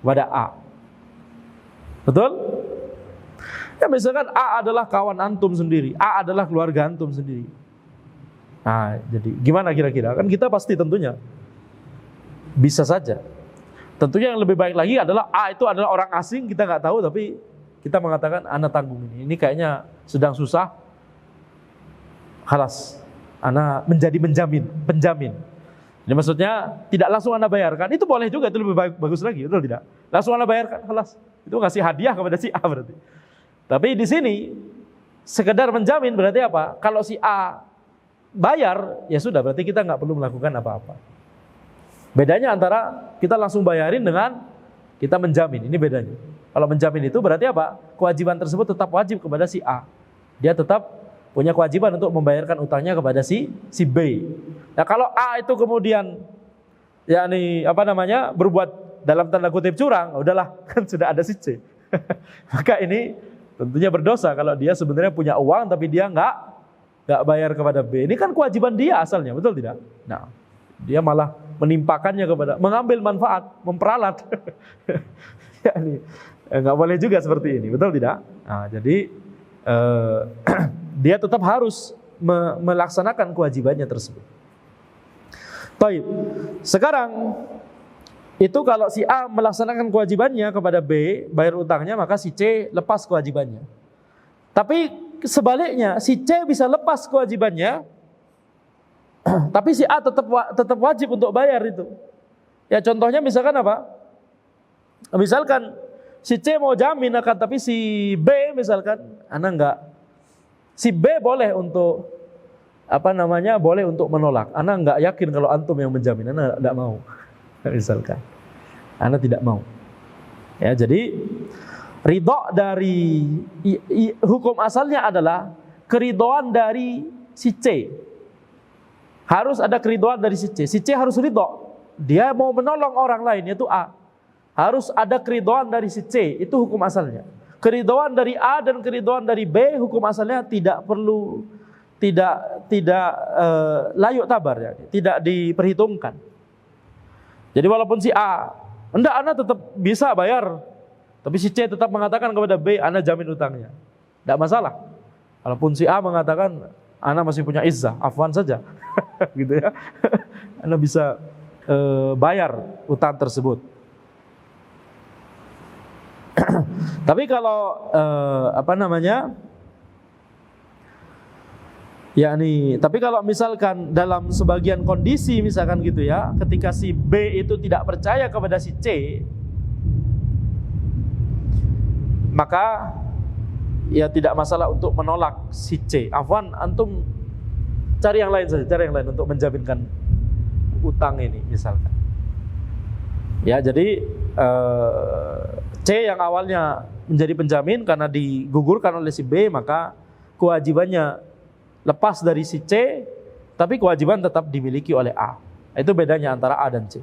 kepada A. Betul? Ya misalkan A adalah kawan antum sendiri, A adalah keluarga antum sendiri. Nah, jadi gimana kira-kira? Kan kita pasti tentunya bisa saja. Tentunya yang lebih baik lagi adalah A itu adalah orang asing, kita nggak tahu, tapi kita mengatakan ana tanggung ini. Ini kayaknya sedang susah. Halas, ana menjadi penjamin. Jadi maksudnya tidak langsung ana bayarkan. Itu boleh juga, itu lebih bagus lagi, betul tidak? Langsung ana bayarkan, halas. Itu ngasih hadiah kepada si A berarti. Tapi di sini sekedar menjamin berarti apa? Kalau si A bayar, ya sudah, berarti kita nggak perlu melakukan apa-apa. Bedanya antara kita langsung bayarin dengan kita menjamin, ini bedanya. Kalau menjamin itu berarti apa? Kewajiban tersebut tetap wajib kepada si A. Dia tetap punya kewajiban untuk membayarkan utangnya kepada si B. Nah kalau A itu kemudian berbuat dalam tanda kutip curang, udahlah, kan sudah ada si C. Maka ini tentunya berdosa kalau dia sebenarnya punya uang tapi dia nggak bayar kepada B. Ini kan kewajiban dia asalnya, betul tidak? Nah, dia malah menimpakannya kepada, mengambil manfaat, memperalat. Ya, ini nggak boleh juga seperti ini, betul tidak? Nah, jadi dia tetap harus melaksanakan kewajibannya tersebut. Baik. Sekarang itu kalau si A melaksanakan kewajibannya kepada B, bayar utangnya, maka si C lepas kewajibannya. Tapi sebaliknya, si C bisa lepas kewajibannya, tapi si A tetap wajib untuk bayar itu. Ya contohnya misalkan apa? Misalkan si C mau jamin akan, tapi si B misalkan, enggak. Si B boleh untuk boleh untuk menolak. Ana enggak yakin kalau antum yang menjamin, ana enggak mau. Misalkan, ana tidak mau. Ya, jadi ridho dari hukum asalnya adalah keridhoan dari si C. Harus ada keridhoan dari si C. Si C harus ridho. Dia mau menolong orang lain, yaitu A. Harus ada keridhoan dari si C, itu hukum asalnya. Keridhoan dari A dan keridhoan dari B, hukum asalnya tidak layuk tabar, ya, tidak diperhitungkan. Jadi walaupun si A, enggak, ana tetap bisa bayar, tapi si C tetap mengatakan kepada B, ana jamin utangnya, enggak masalah. Walaupun si A mengatakan, ana masih punya izzah, afwan saja, gitu ya, ana bisa bayar utang tersebut. Tapi kalau tapi kalau misalkan dalam sebagian kondisi misalkan gitu ya, ketika si B itu tidak percaya kepada si C, maka ya tidak masalah untuk menolak si C. Afwan, antum cari yang lain saja, cari yang lain untuk menjaminkan utang ini misalkan. Ya, jadi C yang awalnya menjadi penjamin karena digugurkan oleh si B, maka kewajibannya lepas dari si C, tapi kewajiban tetap dimiliki oleh A. Itu bedanya antara A dan C.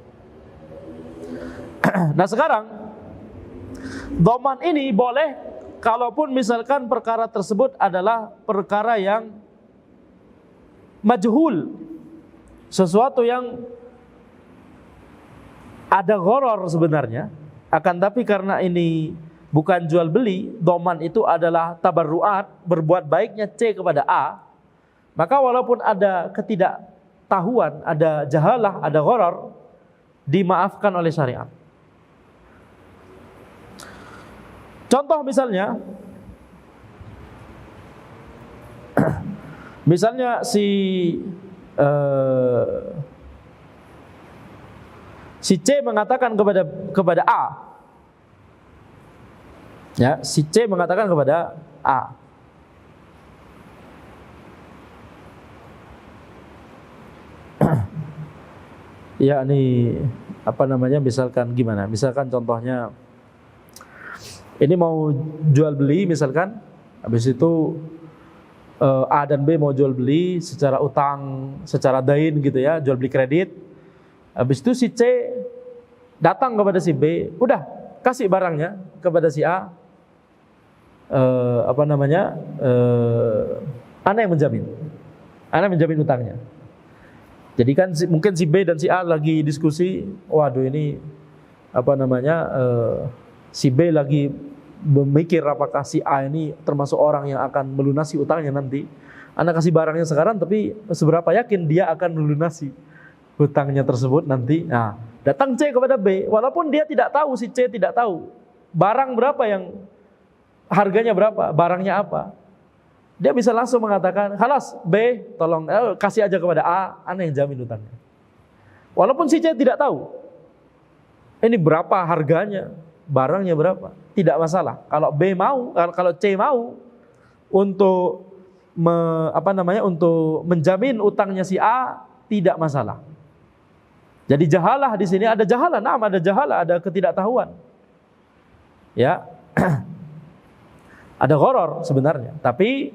Nah sekarang, dhaman ini boleh kalaupun misalkan perkara tersebut adalah perkara yang majhul, sesuatu yang ada gharar sebenarnya. Akan tapi karena ini bukan jual beli, dhaman itu adalah tabarruat, berbuat baiknya C kepada A, maka walaupun ada ketidaktahuan, ada jahalah, ada gharar, dimaafkan oleh syariat. Contoh misalnya si C mengatakan kepada A, ya, si C mengatakan kepada A, ya ini misalkan gimana? Misalkan contohnya ini mau jual beli misalkan, habis itu A dan B mau jual beli secara utang, secara dain gitu ya, jual beli kredit. Habis itu si C datang kepada si B, udah kasih barangnya kepada si A, ana yang menjamin utangnya. Jadi kan mungkin si B dan si A lagi diskusi, waduh ini si B lagi memikir apakah si A ini termasuk orang yang akan melunasi utangnya nanti. Anda kasih barangnya sekarang, tapi seberapa yakin dia akan melunasi hutangnya tersebut nanti. Nah, datang C kepada B, walaupun dia tidak tahu, si C tidak tahu barang berapa yang harganya berapa, barangnya apa. Dia bisa langsung mengatakan, "Halas, B, tolong kasih aja kepada A, Anda yang jamin hutangnya." Walaupun si C tidak tahu ini berapa harganya, barangnya berapa, tidak masalah. Kalau B mau, kalau C mau untuk untuk menjamin utangnya si A, tidak masalah. Jadi jahalah di sini ada jahalah, ada jahalah, ada ketidaktahuan. Ya. Ada gharar sebenarnya, tapi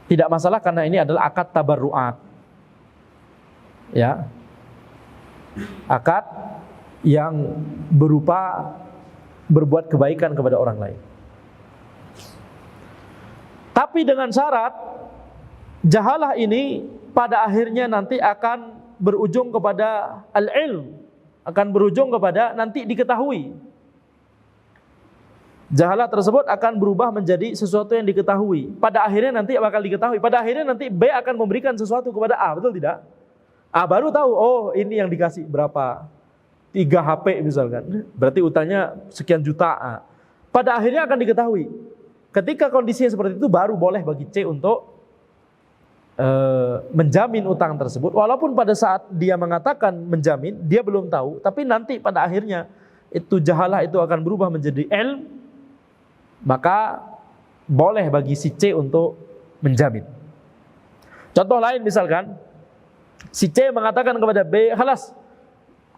tidak masalah karena ini adalah akad tabarruat. Ya. Akad yang berupa berbuat kebaikan kepada orang lain. Tapi dengan syarat jahalah ini pada akhirnya nanti akan berujung kepada al-ilm, akan berujung kepada nanti diketahui. Jahalah tersebut akan berubah menjadi sesuatu yang diketahui. Pada akhirnya nanti bakal diketahui. Pada akhirnya nanti B akan memberikan sesuatu kepada A, betul tidak? A baru tahu, oh ini yang dikasih berapa? 3 HP misalkan, berarti utangnya sekian juta. Pada akhirnya akan diketahui. Ketika kondisinya seperti itu, baru boleh bagi C untuk menjamin utang tersebut. Walaupun pada saat dia mengatakan menjamin, dia belum tahu. Tapi nanti pada akhirnya itu jahalah itu akan berubah menjadi ilm, maka boleh bagi si C untuk menjamin. Contoh lain misalkan, si C mengatakan kepada B, "Halas,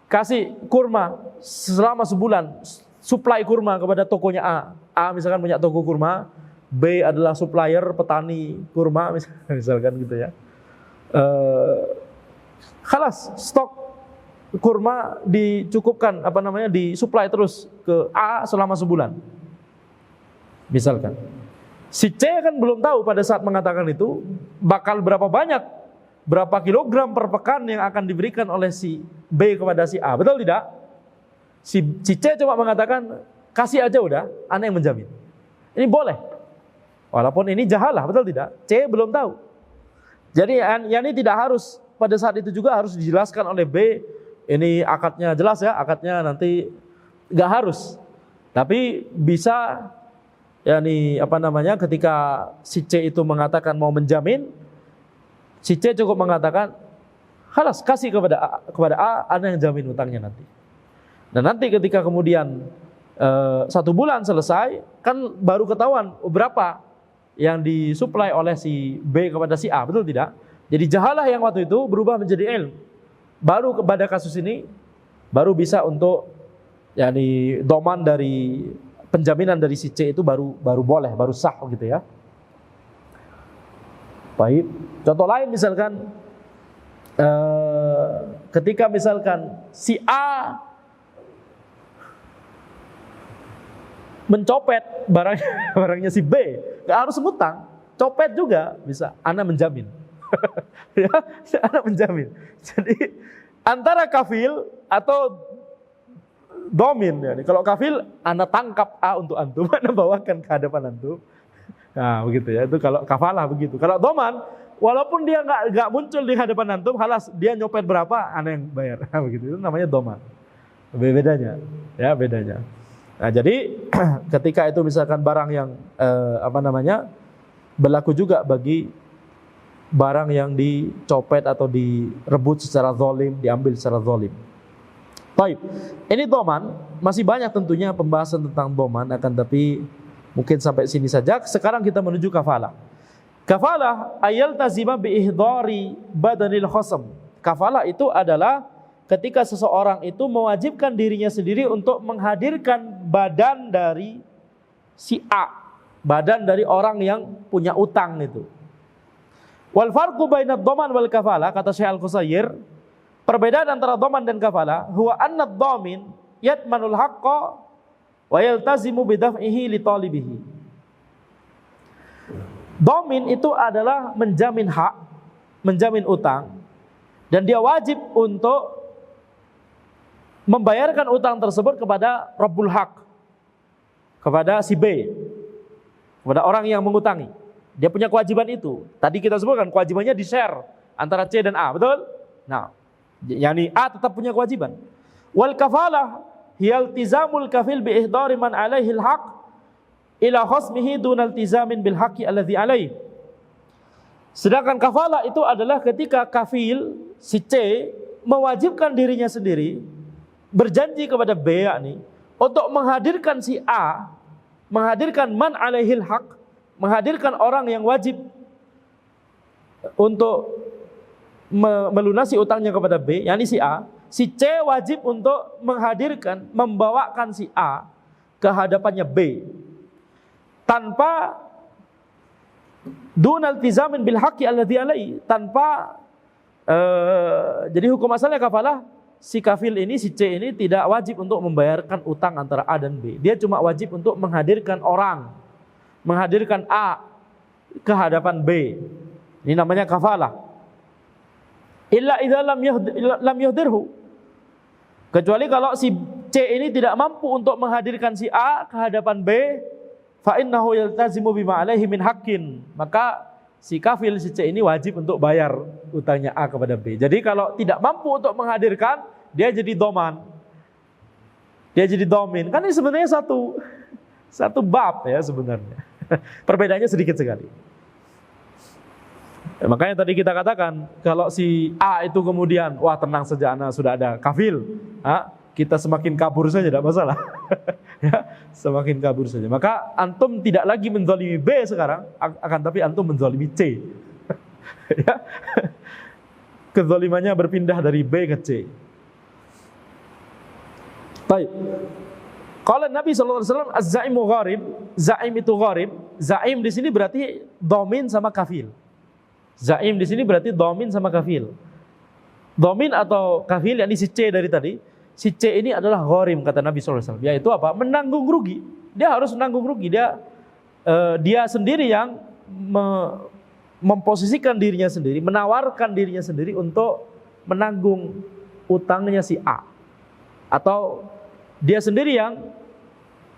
kasih kurma selama sebulan, supply kurma kepada tokonya A." A misalkan punya toko kurma, B adalah supplier petani kurma misalkan gitu ya. Khalas, stok kurma dicukupkan, disuplai terus ke A selama sebulan. Misalkan. Si C kan belum tahu pada saat mengatakan itu bakal berapa banyak, berapa kilogram per pekan yang akan diberikan oleh si B kepada si A. Betul tidak? Si C cuma mengatakan, "Kasih aja udah, Anda yang menjamin." Ini boleh. Walaupun ini jahalah, betul tidak? C belum tahu. Jadi ini tidak harus, pada saat itu juga harus dijelaskan oleh B. Ini akadnya jelas ya, akadnya nanti nggak harus. Tapi bisa ketika si C itu mengatakan mau menjamin, si C cukup mengatakan, "Halas, kasih kepada A, Anda yang jamin utangnya nanti." Dan nanti ketika kemudian 1 bulan selesai, kan baru ketahuan berapa yang disuplai oleh si B kepada si A, betul tidak? Jadi jahalah yang waktu itu berubah menjadi ilm. Baru pada kasus ini baru bisa untuk doman dari penjaminan dari si C itu baru boleh, baru sah gitu ya. Baik. Contoh lain misalkan ketika misalkan si A mencopet barangnya si B, nggak harus ngutang, copet juga bisa, Anda menjamin. Ya, Anda menjamin. Jadi antara kafil atau domin ya. Kalau kafil, Anda tangkap A untuk antum, Anda bawakan ke hadapan antum. Nah, begitu ya. Itu kalau kafalah begitu. Kalau doman, walaupun dia nggak muncul di hadapan antum, halas dia nyopet berapa, Anda yang bayar. Nah, begitu. Itu namanya doman. Bedanya, ya bedanya. Nah, jadi ketika itu misalkan barang yang berlaku juga bagi barang yang dicopet atau direbut secara zalim, diambil secara zalim. Baik. Ini doman, masih banyak tentunya pembahasan tentang doman, akan tapi mungkin sampai sini saja. Sekarang kita menuju kafalah. Kafalah ayal tazima bi ihdari badanil khasam. Kafalah itu adalah ketika seseorang itu mewajibkan dirinya sendiri untuk menghadirkan badan dari si A, badan dari orang yang punya utang itu. Wal farqu bainad dhaman wal kafalah, kata Syekh Al-Qusair, perbedaan antara dhaman dan kafalah, huwa anna ad-dhamin yatmanul haqqa wa yaltazimu bidaf'ihi li talibihi. Dhamin itu adalah menjamin hak, menjamin utang, dan dia wajib untuk membayarkan utang tersebut kepada Rabbul Haq, kepada si B, kepada orang yang mengutangi. Dia punya kewajiban itu. Tadi kita sebutkan kewajibannya di-share antara C dan A, betul? Nah, yakni A tetap punya kewajiban. Wal kafalah hiya iltizamul kafil bi ihdari man alaihi al-haq ila khasmihi duna iltizamin bil haqqi alladhi alaihi. Sedangkan kafalah itu adalah ketika kafil si C mewajibkan dirinya sendiri berjanji kepada B yakni untuk menghadirkan si A, menghadirkan man alaihil haq, menghadirkan orang yang wajib untuk melunasi utangnya kepada B, yakni si A. Si C wajib untuk menghadirkan, membawakan si A ke hadapannya B tanpa dunal tizamin bil haqqi alladhi alaihi, tanpa jadi hukum asalnya kafalah, si kafil ini, si C ini tidak wajib untuk membayarkan utang antara A dan B. Dia cuma wajib untuk menghadirkan orang, menghadirkan A ke hadapan B. Ini namanya kafalah. Illa idza lam yuhdirhu. Kecuali kalau si C ini tidak mampu untuk menghadirkan si A ke hadapan B, fa innahu yaltazimu bima alaihi min haqqin. Maka si kafil, si C ini wajib untuk bayar utangnya A kepada B. Jadi kalau tidak mampu untuk menghadirkan, dia jadi doman, dia jadi domin. Kan ini sebenarnya satu bab ya sebenarnya. Perbedaannya sedikit sekali. Ya, makanya tadi kita katakan kalau si A itu kemudian wah tenang saja, anak sudah ada kafil, kita semakin kabur saja tidak masalah. Ya, semakin kabur saja. Maka antum tidak lagi menzalimi B sekarang, akan tapi antum menzalimi C. Ya. Kezalimannya berpindah dari B ke C. Baik. Kalau Nabi SAW az-zaimu gharib, zaim itu gharib. Zaim di sini berarti domin sama kafil. Zaim di sini berarti domin sama kafil. Domin atau kafil yakni si C dari tadi. Si C ini adalah gharim kata Nabi SAW. Yaitu apa? Menanggung rugi. Dia harus menanggung rugi. Dia sendiri yang memposisikan dirinya sendiri, menawarkan dirinya sendiri untuk menanggung utangnya si A. Atau dia sendiri yang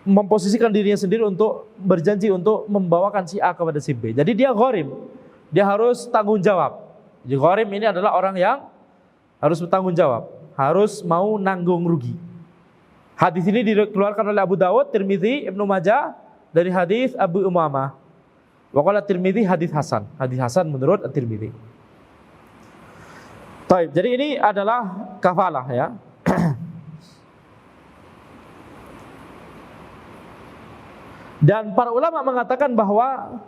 memposisikan dirinya sendiri untuk berjanji untuk membawakan si A kepada si B. Jadi dia gharim. Dia harus tanggung jawab. Jadi gharim ini adalah orang yang harus bertanggung jawab, harus mau nanggung rugi. Hadis ini dikeluarkan oleh Abu Dawud, Tirmidzi, Ibnu Majah dari hadis Abu Umamah. Wa qala Tirmidzi hadis hasan. Hadis hasan menurut At-Tirmidzi. Baik, jadi ini adalah kafalah ya. Dan para ulama mengatakan bahwa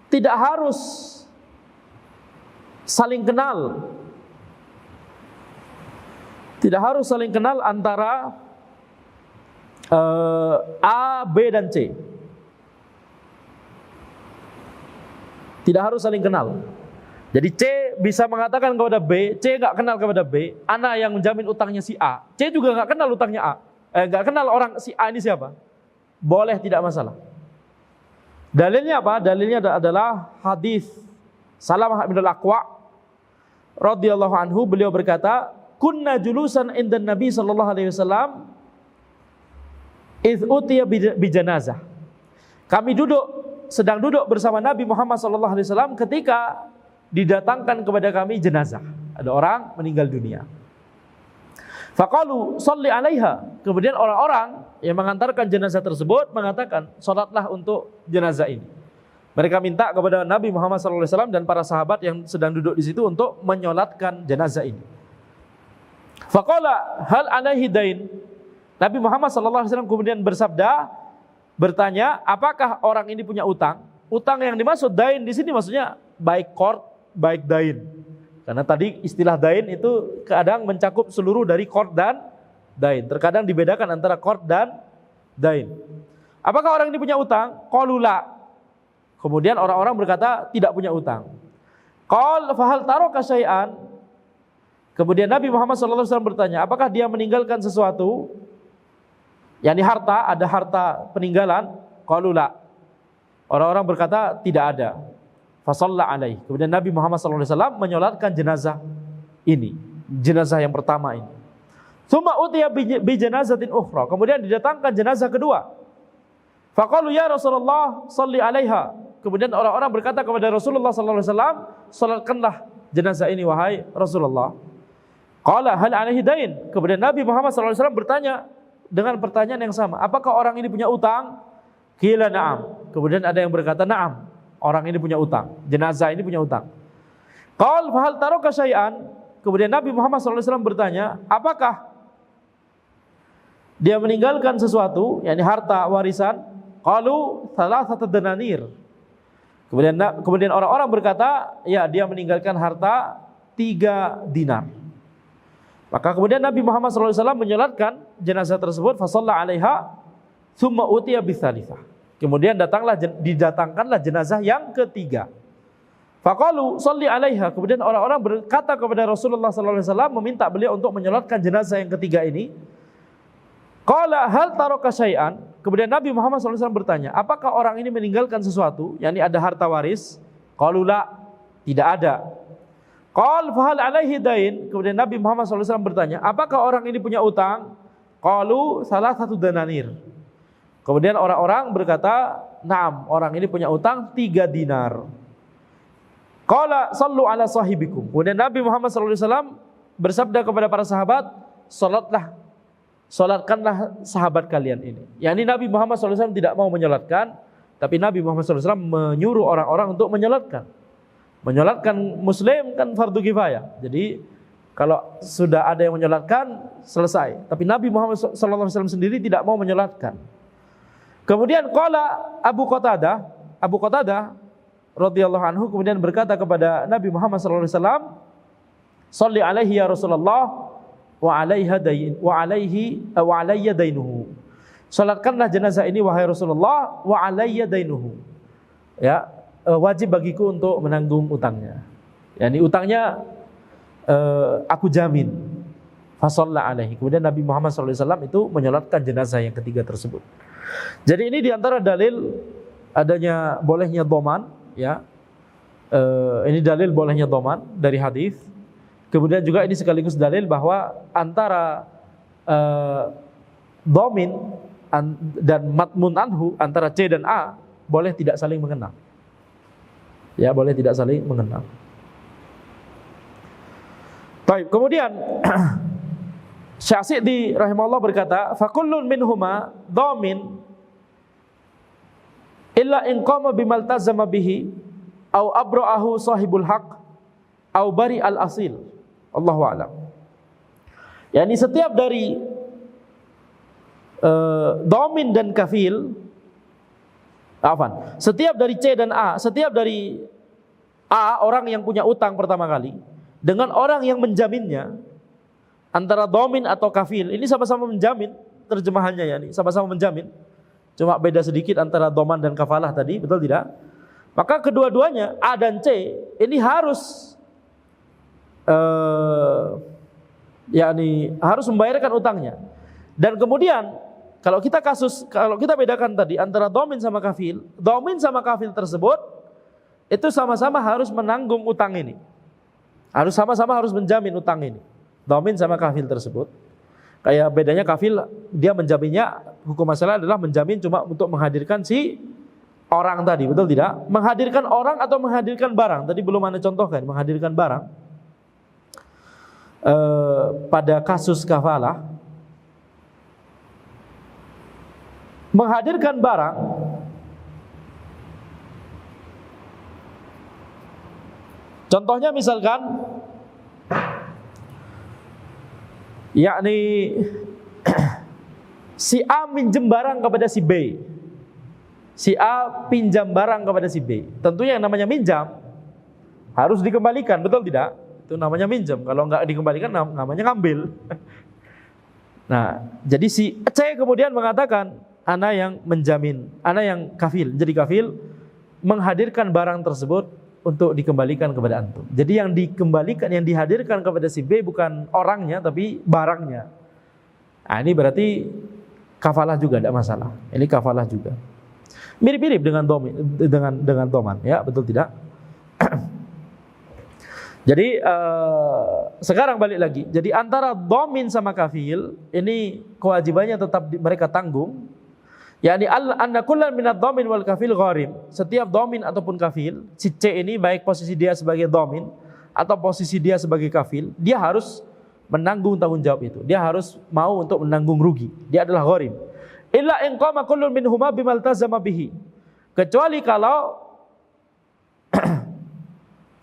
tidak harus saling kenal. Tidak harus saling kenal antara A, B, dan C. Tidak harus saling kenal. Jadi C bisa mengatakan kepada B, C nggak kenal kepada B, ana yang menjamin utangnya si A. C juga nggak kenal utangnya A. Nggak kenal orang si A ini siapa. Boleh, tidak masalah. Dalilnya apa? Dalilnya adalah hadis Salamah bin al-Aqwa radhiyallahu anhu, beliau berkata, "Kunna julusan indan Nabi sallallahu alaihi wasallam idz utiya bi janazah." Kami sedang duduk bersama Nabi Muhammad sallallahu alaihi wasallam ketika didatangkan kepada kami jenazah. Ada orang meninggal dunia. Faqalu sholli 'alaiha. Kemudian orang-orang yang mengantarkan jenazah tersebut mengatakan, "Salatlah untuk jenazah ini." Mereka minta kepada Nabi Muhammad SAW dan para sahabat yang sedang duduk di situ untuk menyolatkan jenazah ini. Faqala hal alaihi dain. Nabi Muhammad SAW kemudian bertanya, apakah orang ini punya utang? Utang yang dimaksud dain di sini maksudnya baik qard, baik dain. Karena tadi istilah dain itu kadang mencakup seluruh dari qard dan dain. Terkadang dibedakan antara qard dan dain. Apakah orang ini punya utang? Qalu la. Kemudian orang-orang berkata tidak punya utang. Qal fahal taraka syai'an. Kemudian Nabi Muhammad SAW bertanya, apakah dia meninggalkan sesuatu? Yani harta, ada harta peninggalan? Qalu la. Orang-orang berkata tidak ada. Fasalla alaih. Kemudian Nabi Muhammad SAW menyolatkan jenazah ini, jenazah yang pertama ini. Tsumma utiya bi janazatin ukhra. Kemudian didatangkan jenazah kedua. Faqalu ya Rasulullah salli 'alaiha. Kemudian orang-orang berkata kepada Rasulullah sallallahu alaihi wasallam, salatkanlah jenazah ini wahai Rasulullah. Qala hal 'alaihi dain. Kemudian Nabi Muhammad sallallahu alaihi wasallam bertanya dengan pertanyaan yang sama, apakah orang ini punya utang? Qila na'am. Kemudian ada yang berkata na'am, orang ini punya utang, jenazah ini punya utang. Qal fa hal taraka syai'an. Kemudian Nabi Muhammad sallallahu alaihi wasallam bertanya, apakah dia meninggalkan sesuatu, yakni harta warisan? Qalu thalathata dananir. Kemudian orang-orang berkata, ya dia meninggalkan harta 3 dinar. Maka kemudian Nabi Muhammad SAW menyolatkan jenazah tersebut, fasalla 'alaiha, tsumma utiya bitsalitsah. Kemudian didatangkanlah jenazah yang ketiga. Faqalu shalli 'alaiha. Kemudian orang-orang berkata kepada Rasulullah SAW, meminta beliau untuk menyolatkan jenazah yang ketiga ini. Qala hal taraka syai'an. Kemudian Nabi Muhammad SAW bertanya, apakah orang ini meninggalkan sesuatu, yakni ada harta waris? Qalu la, tidak ada. Qal fahal 'alaihi dain. Kemudian Nabi Muhammad SAW bertanya, apakah orang ini punya utang? Qalu salasatu dananir. Kemudian orang-orang berkata, na'am, orang ini punya utang 3 dinar. Qala sallu 'ala sahibikum. Kemudian Nabi Muhammad SAW bersabda kepada para sahabat, salatkanlah sahabat kalian ini. Yani Nabi Muhammad SAW tidak mau menyolatkan, tapi Nabi Muhammad SAW menyuruh orang-orang untuk menyolatkan. Menyolatkan muslim kan fardu kifayah. Jadi kalau sudah ada yang menyolatkan, selesai. Tapi Nabi Muhammad SAW sendiri tidak mau menyolatkan. Kemudian qala Abu Qatadah radhiyallahu anhu kemudian berkata kepada Nabi Muhammad SAW, "Shalli 'alaihi ya Rasulullah wa 'alayya dainuhu." Salatkanlah jenazah ini wahai Rasulullah, wa 'alayya dainuhu. Ya, wajib bagiku untuk menanggung utangnya. Yani utangnya aku jamin. Fa shalla 'alaihi. Kemudian Nabi Muhammad SAW itu menyolatkan jenazah yang ketiga tersebut. Jadi ini diantara dalil adanya bolehnya dhaman, ya. Ini dalil bolehnya dhaman dari hadis. Kemudian juga ini sekaligus dalil bahwa antara dhamin dan matmun anhu, antara C dan A boleh tidak saling mengenal. Ya, boleh tidak saling mengenal. Baik, kemudian Syafi'i rahimahullah berkata, "Fakullun minhuma dhamin illa in qama bimaltazama bihi au abra'ahu sahibul haq au bari al-asil." Allahu a'lam. Yani setiap dari dhamin dan kafil, setiap dari C dan A, setiap dari A orang yang punya utang pertama kali dengan orang yang menjaminnya, antara dhamin atau kafil, ini sama-sama menjamin, terjemahannya ya, ini sama-sama menjamin. Cuma beda sedikit antara dhaman dan kafalah tadi, betul tidak? Maka kedua-duanya A dan C ini harus harus membayarkan utangnya. Dan kemudian kalau kita bedakan tadi antara dhamin sama kafil, dhamin sama kafil tersebut itu sama-sama harus menanggung utang ini. Harus sama-sama harus menjamin utang ini. Dhamin sama kafil tersebut. Kayak bedanya kafil, dia menjaminnya, hukum masalah adalah menjamin cuma untuk menghadirkan si orang tadi, betul tidak? Menghadirkan orang atau menghadirkan barang. Tadi belum Anda contohkan, menghadirkan barang. Pada kasus kafalah, menghadirkan barang contohnya misalkan yakni si A minjem barang kepada si B. Si A pinjam barang kepada si B. Tentunya yang namanya minjam harus dikembalikan, betul tidak? Itu namanya minjam. Kalau enggak dikembalikan namanya ngambil. Nah, jadi si C kemudian mengatakan, ana yang menjamin, ana yang kafil. Jadi kafil menghadirkan barang tersebut untuk dikembalikan kepada antum. Jadi yang dikembalikan, yang dihadirkan kepada si B bukan orangnya tapi barangnya. Nah, ini berarti kafalah juga, tidak masalah. Ini kafalah juga. Mirip-mirip dengan dhaman, ya, betul tidak? Jadi sekarang balik lagi. Jadi antara dhamin sama kafil ini kewajibannya tetap mereka tanggung. Yani anna kullan minad dhamin wal kafil gharim. Setiap dhamin ataupun kafil, si C ini baik posisi dia sebagai dhamin atau posisi dia sebagai kafil, dia harus menanggung tanggung jawab itu. Dia harus mau untuk menanggung rugi. Dia adalah gharim. Illa in qama kullun minhuma bimaltazama bihi. Kecuali kalau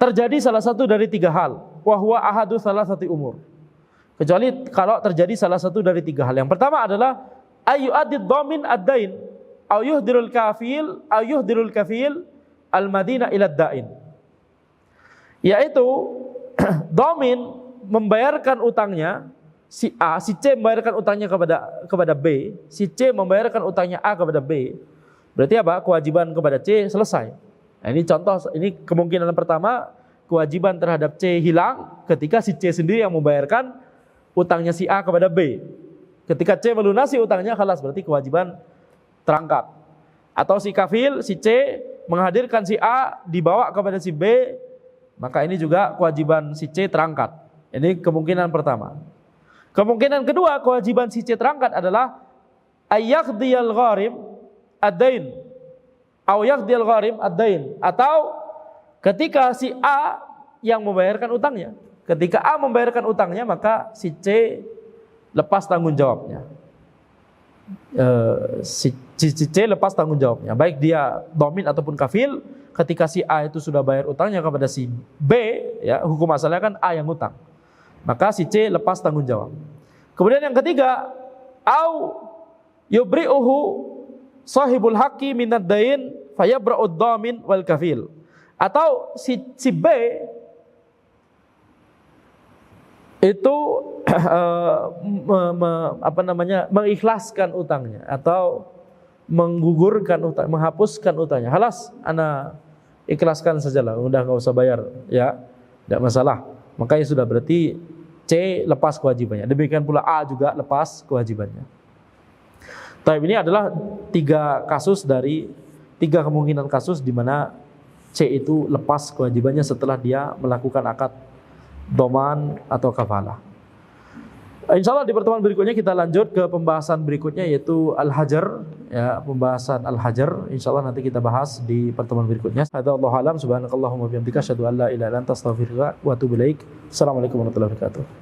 terjadi salah satu dari tiga hal, wa huwa ahadu salasati umur. Kecuali kalau terjadi salah satu dari tiga hal. Yang pertama adalah ayyu'addid dhamin ad-dain aw yuhdirul kafil al-madina ila ad-dain. Yaitu dhamin membayarkan utangnya, si A, si C membayarkan utangnya kepada B, si C membayarkan utangnya A kepada B. Berarti apa? Kewajiban kepada C selesai. Nah, ini contoh, ini kemungkinan pertama, kewajiban terhadap C hilang ketika si C sendiri yang membayarkan utangnya si A kepada B. Ketika C melunasi utangnya, khalas, berarti kewajiban terangkat. Atau si kafil, si C menghadirkan si A dibawa kepada si B, maka ini juga kewajiban si C terangkat. Ini kemungkinan pertama. Kemungkinan kedua, kewajiban si C terangkat adalah ayyakhdiyal gharim ad-dain aw yakhdiyal gharim ad-dain, atau ketika si A yang membayarkan utangnya. Ketika A membayarkan utangnya, maka si C lepas tanggung jawabnya. Si C lepas tanggung jawabnya, baik dia dhamin ataupun kafil. Ketika si A itu sudah bayar utangnya kepada si B, ya, hukum asalnya kan A yang utang, maka si C lepas tanggung jawab. Kemudian yang ketiga, au yubri'uhu sahibul haqqi minad dain fayabra'ud dhamin wal kafil. Atau si B itu mengikhlaskan utangnya atau menggugurkan utang, menghapuskan utangnya. Halas, ana ikhlaskan sajalah, udah enggak usah bayar, ya, tidak masalah. Makanya sudah, berarti C lepas kewajibannya. Demikian pula A juga lepas kewajibannya. Tapi ini adalah tiga kemungkinan kasus di mana C itu lepas kewajibannya setelah dia melakukan akad dhaman atau kafalah. Insyaallah di pertemuan berikutnya kita lanjut ke pembahasan berikutnya, yaitu al-hajar, ya, pembahasan al-hajar. Insyaallah nanti kita bahas di pertemuan berikutnya. Hadza wallahu alam, subhanakallahumma wa bihamdika asyhadu an la ilaha illa anta astaghfiruka wa atubu ilaik. Assalamualaikum warahmatullahi wabarakatuh.